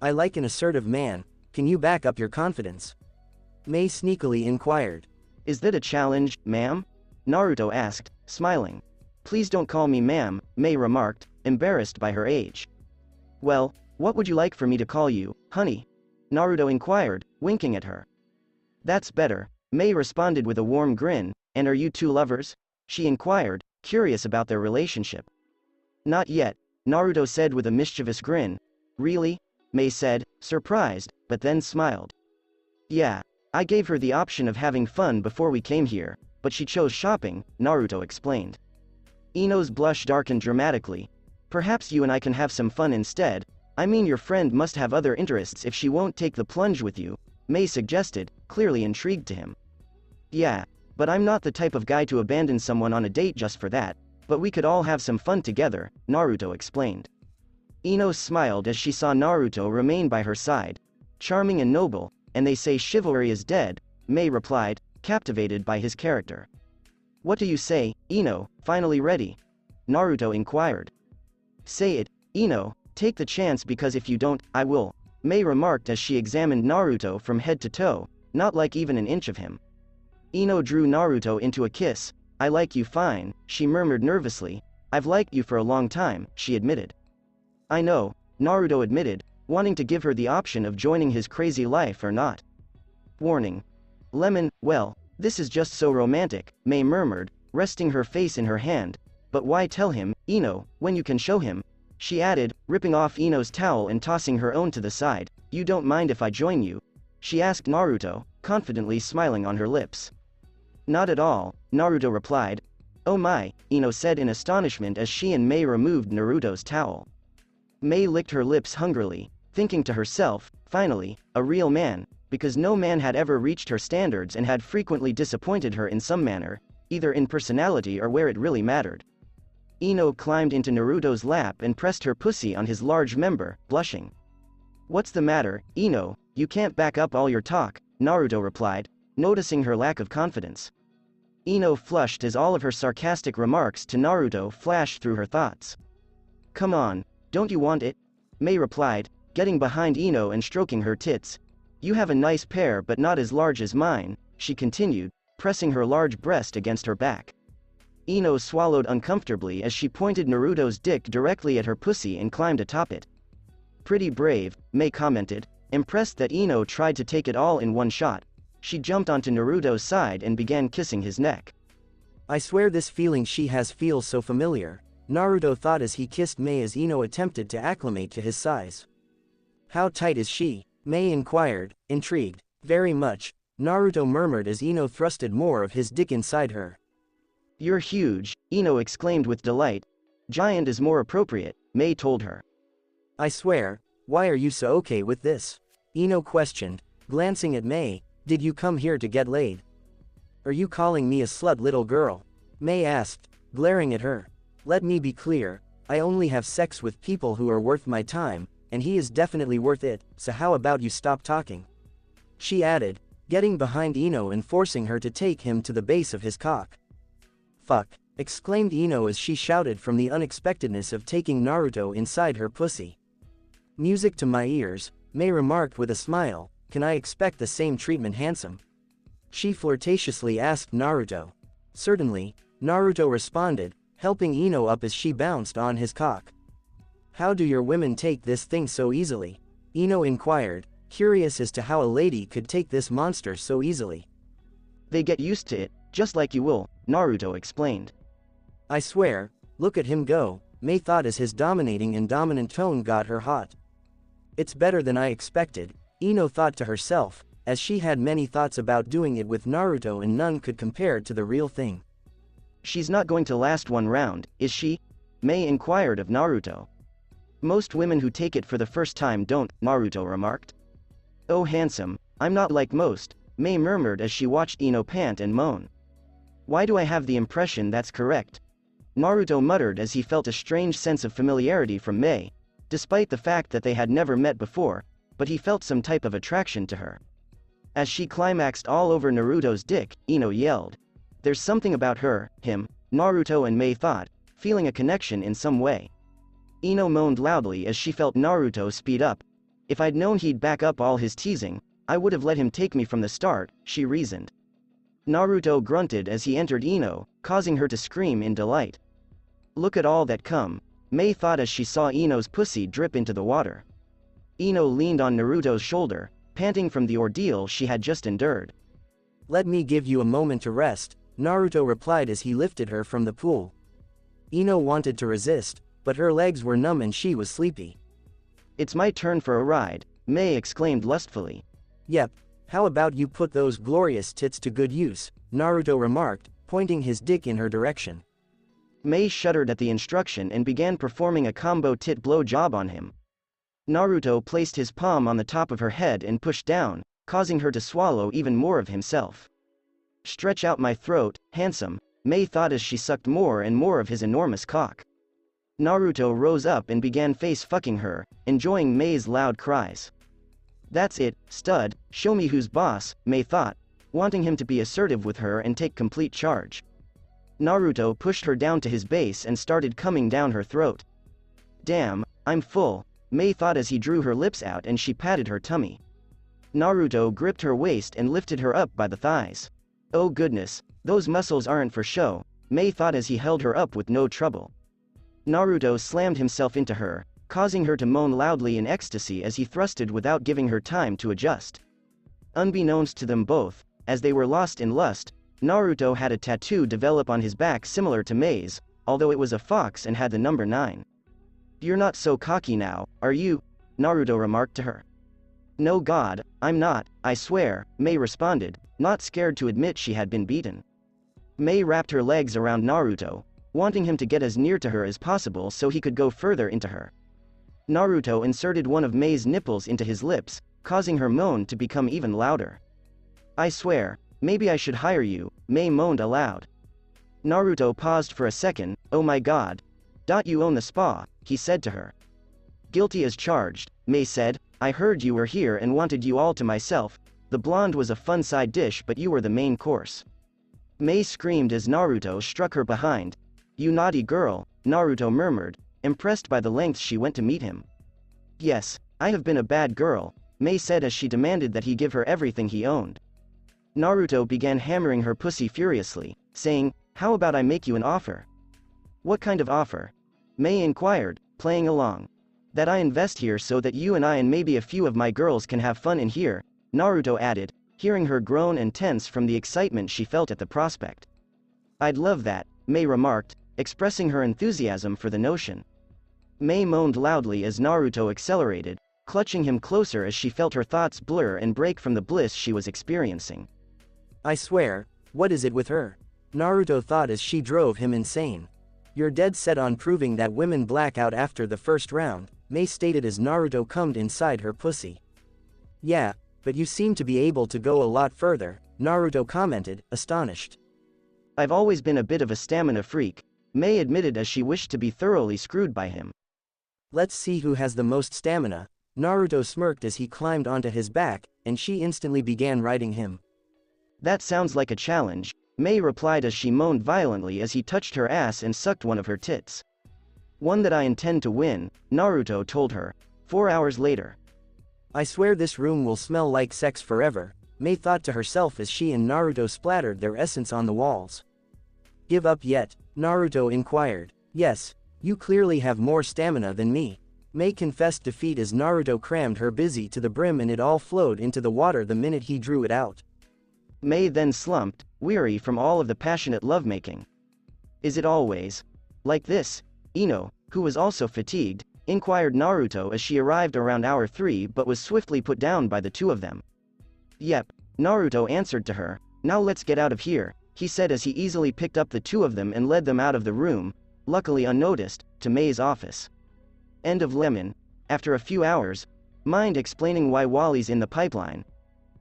I like an assertive man, can you back up your confidence? Mei sneakily inquired.
Is that a challenge, ma'am? Naruto asked, smiling. Please don't call me ma'am, Mei remarked, embarrassed by her age. Well, what would you like for me to call you, honey? Naruto inquired, winking at her. That's better, Mei responded with a warm grin, and are you two lovers? She inquired, curious about their relationship. Not yet, Naruto said with a mischievous grin. Really? Mei said, surprised, but then smiled. Yeah, I gave her the option of having fun before we came here, but she chose shopping, Naruto explained. Ino's blush darkened dramatically. Perhaps you and I can have some fun instead. I mean, your friend must have other interests if she won't take the plunge with you, Mei suggested, clearly intrigued to him. Yeah, but I'm not the type of guy to abandon someone on a date just for that, but we could all have some fun together, Naruto explained. Ino smiled as she saw Naruto remain by her side. Charming and noble, and they say chivalry is dead, Mei replied, captivated by his character. What do you say, Ino, finally ready? Naruto inquired. Say it, Ino, take the chance, because if you don't, I will, Mei remarked as she examined Naruto from head to toe, not like even an inch of him. Ino drew Naruto into a kiss. I like you fine, she murmured nervously. I've liked you for a long time, she admitted. I know, Naruto admitted, wanting to give her the option of joining his crazy life or not. Warning. Lemon, well, this is just so romantic, Mei murmured, resting her face in her hand. But why tell him, Ino, when you can show him? She added, ripping off Ino's towel and tossing her own to the side. You don't mind if I join you? She asked Naruto, confidently smiling on her lips. Not at all, Naruto replied. Oh my, Ino said in astonishment as she and Mei removed Naruto's towel. Mei licked her lips hungrily, thinking to herself, finally, a real man, because no man had ever reached her standards and had frequently disappointed her in some manner, either in personality or where it really mattered. Ino climbed into Naruto's lap and pressed her pussy on his large member, blushing. What's the matter, Ino, you can't back up all your talk, Naruto replied, noticing her lack of confidence. Ino flushed as all of her sarcastic remarks to Naruto flashed through her thoughts. Come on, don't you want it? Mei replied, getting behind Ino and stroking her tits. You have a nice pair but not as large as mine, she continued, pressing her large breast against her back. Ino swallowed uncomfortably as she pointed Naruto's dick directly at her pussy and climbed atop it. Pretty brave, Mei commented, impressed that Ino tried to take it all in one shot. She jumped onto Naruto's side and began kissing his neck.
I swear this feeling she has feels so familiar, Naruto thought as he kissed Mei as Ino attempted to acclimate to his size. How tight is she? Mei inquired, intrigued. Very much, Naruto murmured as Ino thrusted more of his dick inside her.
You're huge, Ino exclaimed with delight. Giant is more appropriate, Mei told her.
I swear, why are you so okay with this? Ino questioned, glancing at Mei. Did you come here to get laid? Are you calling me a slut, little girl? Mei asked, glaring at her. Let me be clear, I only have sex with people who are worth my time, and he is definitely worth it, so how about you stop talking? She added, getting behind Ino and forcing her to take him to the base of his cock. Fuck, exclaimed Ino as she shouted from the unexpectedness of taking Naruto inside her pussy. Music to my ears, Mei remarked with a smile. Can I expect the same treatment, handsome? She flirtatiously asked Naruto. Certainly, Naruto responded, helping Ino up as she bounced on his cock. How do your women take this thing so easily? Ino inquired, curious as to how a lady could take this monster so easily.
They get used to it, just like you will, Naruto explained.
I swear, look at him go, Mei thought as his dominating and dominant tone got her hot. It's better than I expected, Ino thought to herself, as she had many thoughts about doing it with Naruto and none could compare to the real thing.
She's not going to last one round, is she? Mei inquired of Naruto. Most women who take it for the first time don't, Naruto remarked. Oh handsome, I'm not like most, Mei murmured as she watched Ino pant and moan. Why do I have the impression that's correct? Naruto muttered as he felt a strange sense of familiarity from Mei, despite the fact that they had never met before, but he felt some type of attraction to her. As she climaxed all over Naruto's dick, Ino yelled. There's something about her, him, Naruto and Mei thought, feeling a connection in some way. Ino moaned loudly as she felt Naruto speed up. If I'd known he'd back up all his teasing, I would have let him take me from the start, she reasoned. Naruto grunted as he entered Ino, causing her to scream in delight. Look at all that cum, Mei thought as she saw Ino's pussy drip into the water. Ino leaned on Naruto's shoulder, panting from the ordeal she had just endured. Let me give you a moment to rest, Naruto replied as he lifted her from the pool.
Ino wanted to resist, but her legs were numb and she was sleepy.
It's my turn for a ride, Mei exclaimed lustfully.
Yep, how about you put those glorious tits to good use, Naruto remarked, pointing his dick in her direction.
Mei shuddered at the instruction and began performing a combo tit blow job on him. Naruto placed his palm on the top of her head and pushed down, causing her to swallow even more of himself. Stretch out my throat, handsome, Mei thought as she sucked more and more of his enormous cock. Naruto rose up and began face-fucking her, enjoying Mei's loud cries. That's it, stud, show me who's boss, Mei thought, wanting him to be assertive with her and take complete charge. Naruto pushed her down to his base and started coming down her throat. Damn, I'm full, Mei thought as he drew her lips out and she patted her tummy. Naruto gripped her waist and lifted her up by the thighs. Oh goodness, those muscles aren't for show, Mei thought as he held her up with no trouble. Naruto slammed himself into her, causing her to moan loudly in ecstasy as he thrusted without giving her time to adjust. Unbeknownst to them both, as they were lost in lust, Naruto had a tattoo develop on his back similar to Mei's, although it was a fox and had the number 9. You're not so cocky now, are you? Naruto remarked to her. No god, I'm not, I swear, Mei responded, not scared to admit she had been beaten. Mei wrapped her legs around Naruto, wanting him to get as near to her as possible so he could go further into her. Naruto inserted one of Mei's nipples into his lips, causing her moan to become even louder. I swear, maybe I should hire you, Mei moaned aloud. Naruto paused for a second. Oh my god. You own the spa, he said to her. Guilty as charged, Mei said, I heard you were here and wanted you all to myself. The blonde was a fun side dish but you were the main course. Mei screamed as Naruto struck her behind. You naughty girl, Naruto murmured, impressed by the lengths she went to meet him. Yes, I have been a bad girl, Mei said as she demanded that he give her everything he owned. Naruto began hammering her pussy furiously, saying, how about I make you an offer? What kind of offer? Mei inquired, playing along. That I invest here so that you and I and maybe a few of my girls can have fun in here, Naruto added, hearing her groan and tense from the excitement she felt at the prospect. I'd love that, Mei remarked, expressing her enthusiasm for the notion. Mei moaned loudly as Naruto accelerated, clutching him closer as she felt her thoughts blur and break from the bliss she was experiencing.
I swear, what is it with her? Naruto thought as she drove him insane. You're dead set on proving that women black out after the first round, Mei stated as Naruto cummed inside her pussy. Yeah, but you seem to be able to go a lot further, Naruto commented, astonished.
I've always been a bit of a stamina freak, Mei admitted as she wished to be thoroughly screwed by him.
Let's see who has the most stamina, Naruto smirked as he climbed onto his back, and she instantly began riding him.
That sounds like a challenge, Mei replied as she moaned violently as he touched her ass and sucked one of her tits. One that I intend to win, Naruto told her. 4 hours later.
I swear this room will smell like sex forever, Mei thought to herself as she and Naruto splattered their essence on the walls. Give up yet? Naruto inquired. Yes, you clearly have more stamina than me. Mei confessed defeat as Naruto crammed her busy to the brim and it all flowed into the water the minute he drew it out.
Mei then slumped, weary from all of the passionate lovemaking. Is it always like this? Ino, who was also fatigued, inquired Naruto as she arrived around hour 3 but was swiftly put down by the two of them. Yep, Naruto answered to her. Now let's get out of here, he said as he easily picked up the two of them and led them out of the room, luckily unnoticed, to Mei's office. End of lemon. After a few hours, mind explaining why Wally's in the pipeline.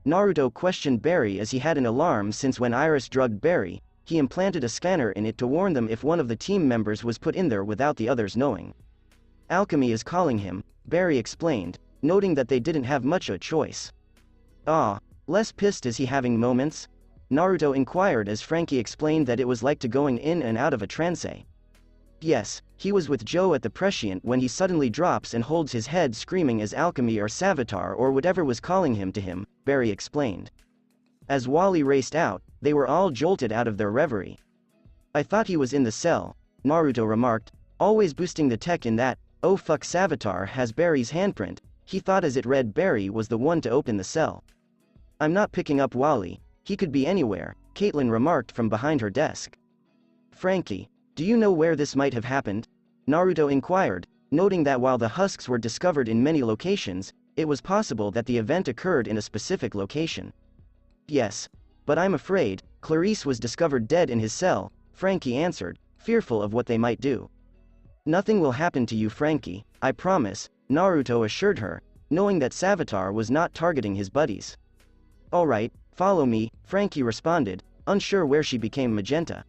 Naruto questioned Barry as he had an alarm since when Iris drugged Barry, he implanted a scanner in it to warn them if one of the team members was put in there without the others knowing. Alchemy is calling him, Barry explained, noting that they didn't have much of a choice. Ah, less pissed is he having moments? Naruto inquired as Frankie explained that it was like to going in and out of a trance. Yes, he was with Joe at the prescient when he suddenly drops and holds his head screaming as Alchemy or Savitar or whatever was calling him to him, Barry explained. As Wally raced out, they were all jolted out of their reverie. I thought he was in the cell, Naruto remarked, always boosting the tech in that, oh fuck Savitar has Barry's handprint, he thought as it read Barry was the one to open the cell. I'm not picking up Wally, he could be anywhere, Caitlin remarked from behind her desk. Frankie, Do you know where this might have happened? Naruto inquired, noting that while the husks were discovered in many locations, it was possible that the event occurred in a specific location. Yes. But I'm afraid, Clarice was discovered dead in his cell, Frankie answered, fearful of what they might do. Nothing will happen to you, Frankie, I promise, Naruto assured her, knowing that Savitar was not targeting his buddies. Alright, follow me, Frankie responded, unsure where she became magenta.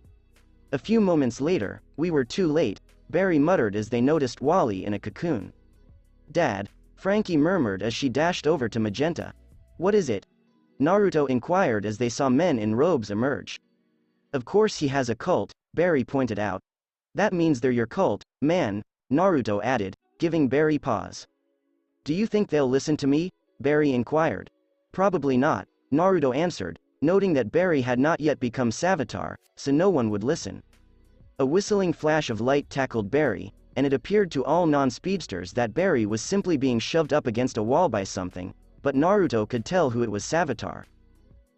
A few moments later, we were too late, Barry muttered as they noticed Wally in a cocoon. Dad, Frankie murmured as she dashed over to magenta. What is it? Naruto inquired as they saw men in robes emerge. Of course he has a cult, Barry pointed out. That means they're your cult, man, Naruto added, giving Barry pause. Do you think they'll listen to me? Barry inquired. Probably not, Naruto answered, noting that Barry had not yet become Savitar, so no one would listen. A whistling flash of light tackled Barry, and it appeared to all non-speedsters that Barry was simply being shoved up against a wall by something, but Naruto could tell who it was. Savitar.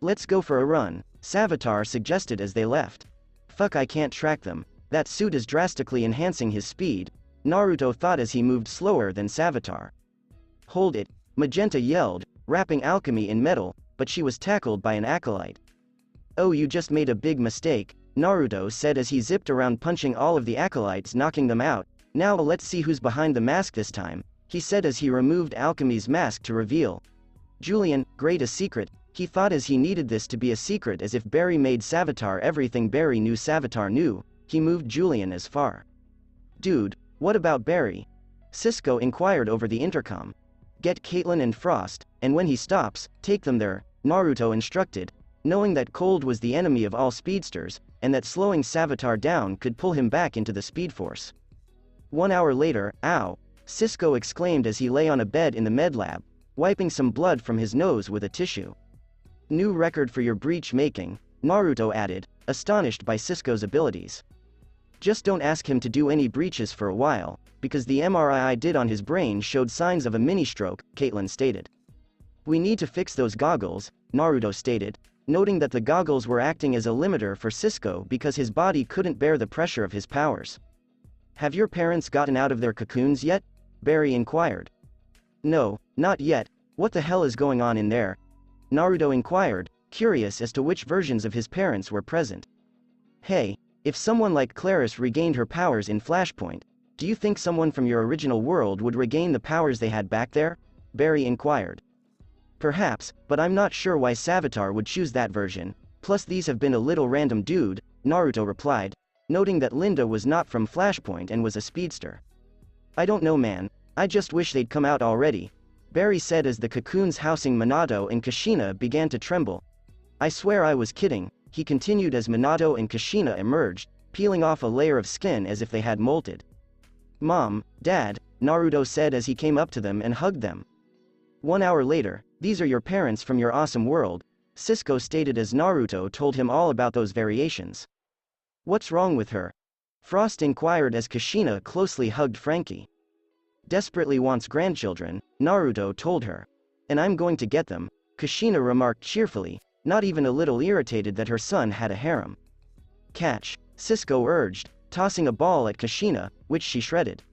Let's go for a run, Savitar suggested as they left. Fuck, I can't track them, that suit is drastically enhancing his speed, Naruto thought as he moved slower than Savitar. Hold it, Magenta yelled, wrapping alchemy in metal, but she was tackled by an acolyte. Oh, you just made a big mistake, Naruto said as he zipped around punching all of the acolytes, knocking them out. Now let's see who's behind the mask this time, he said as he removed alchemy's mask to reveal. Julian, great a secret, he thought as he needed this to be a secret, as if Barry made Savitar everything Barry knew Savitar knew, he moved Julian as far. Dude, what about Barry? Cisco inquired over the intercom. Get Caitlyn and Frost, and when he stops, take them there, Naruto instructed, knowing that cold was the enemy of all speedsters, and that slowing Savitar down could pull him back into the Speed Force. 1 hour later, ow, Cisco exclaimed as he lay on a bed in the med lab, wiping some blood from his nose with a tissue. New record for your breach making, Naruto added, astonished by Cisco's abilities. Just don't ask him to do any breaches for a while, because the MRI I did on his brain showed signs of a mini-stroke, Caitlyn stated. We need to fix those goggles, Naruto stated, noting that the goggles were acting as a limiter for Cisco because his body couldn't bear the pressure of his powers. Have your parents gotten out of their cocoons yet? Barry inquired. No, not yet, what the hell is going on in there? Naruto inquired, curious as to which versions of his parents were present. Hey, if someone like Clarice regained her powers in Flashpoint, do you think someone from your original world would regain the powers they had back there? Barry inquired. Perhaps, but I'm not sure why Savitar would choose that version, plus these have been a little random, dude, Naruto replied, noting that Linda was not from Flashpoint and was a speedster. I don't know, man, I just wish they'd come out already, Barry said as the cocoons housing Minato and Kushina began to tremble. I swear I was kidding, he continued as Minato and Kushina emerged, peeling off a layer of skin as if they had molted. Mom, Dad, Naruto said as he came up to them and hugged them. 1 hour later, these are your parents from your awesome world, Cisco stated as Naruto told him all about those variations. What's wrong with her? Frost inquired as Kushina closely hugged Frankie. Desperately wants grandchildren, Naruto told her. And I'm going to get them, Kushina remarked cheerfully, not even a little irritated that her son had a harem. Catch, Cisco urged, tossing a ball at Kushina, which she shredded.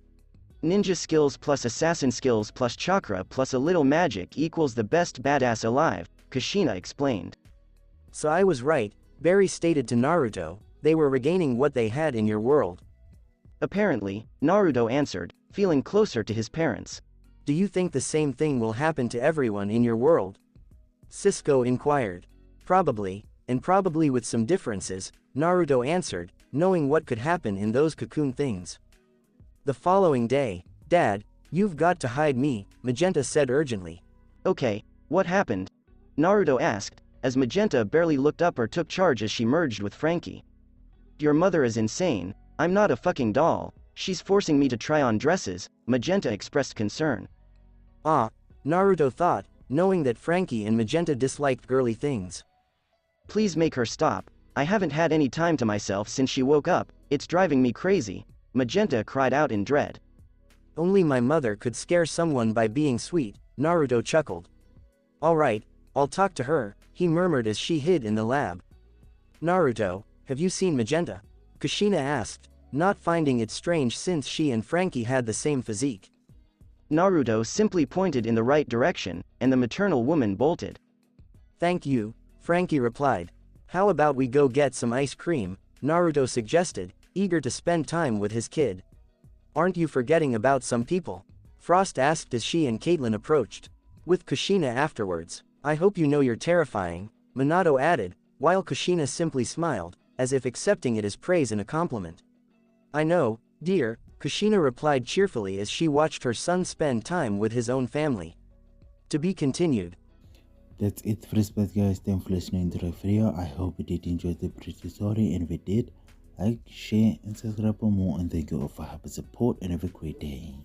Ninja skills plus assassin skills plus chakra plus a little magic equals the best badass alive, Kushina explained.
So I was right, Barry stated to Naruto, they were regaining what they had in your world.
Apparently, Naruto answered, feeling closer to his parents.
Do you think the same thing will happen to everyone in your world? Cisco inquired. Probably, and probably with some differences, Naruto answered, knowing what could happen in those cocoon things. The following day, Dad, you've got to hide me, Magenta said urgently.
Okay, what happened? Naruto asked, as Magenta barely looked up or took charge as she merged with Frankie. Your mother is insane, I'm not a fucking doll, she's forcing me to try on dresses, Magenta expressed concern.
Ah, Naruto thought, knowing that Frankie and Magenta disliked girly things.
Please make her stop, I haven't had any time to myself since she woke up, it's driving me crazy, Magenta cried out in dread.
Only my mother could scare someone by being sweet, Naruto chuckled. Alright, I'll talk to her, he murmured as she hid in the lab. Naruto, have you seen Magenta? Kushina asked. not finding it strange since she and Frankie had the same physique.
Naruto simply pointed in the right direction, and the maternal woman bolted.
Thank you, Frankie replied. How about we go get some ice cream, Naruto suggested, eager to spend time with his kid. Aren't you forgetting about some people? Frost asked as she and Caitlin approached. With Kushina afterwards. I hope you know you're terrifying, Minato added, while Kushina simply smiled, as if accepting it as praise and a compliment. I know, dear, Kushina replied cheerfully as she watched her son spend time with his own family. To be continued.
That's it for this part, guys. Thanks for listening to the video. I hope you did enjoy the pretty story, and if you did, like, share, and subscribe for more. And thank you all for helping support, and have a great day.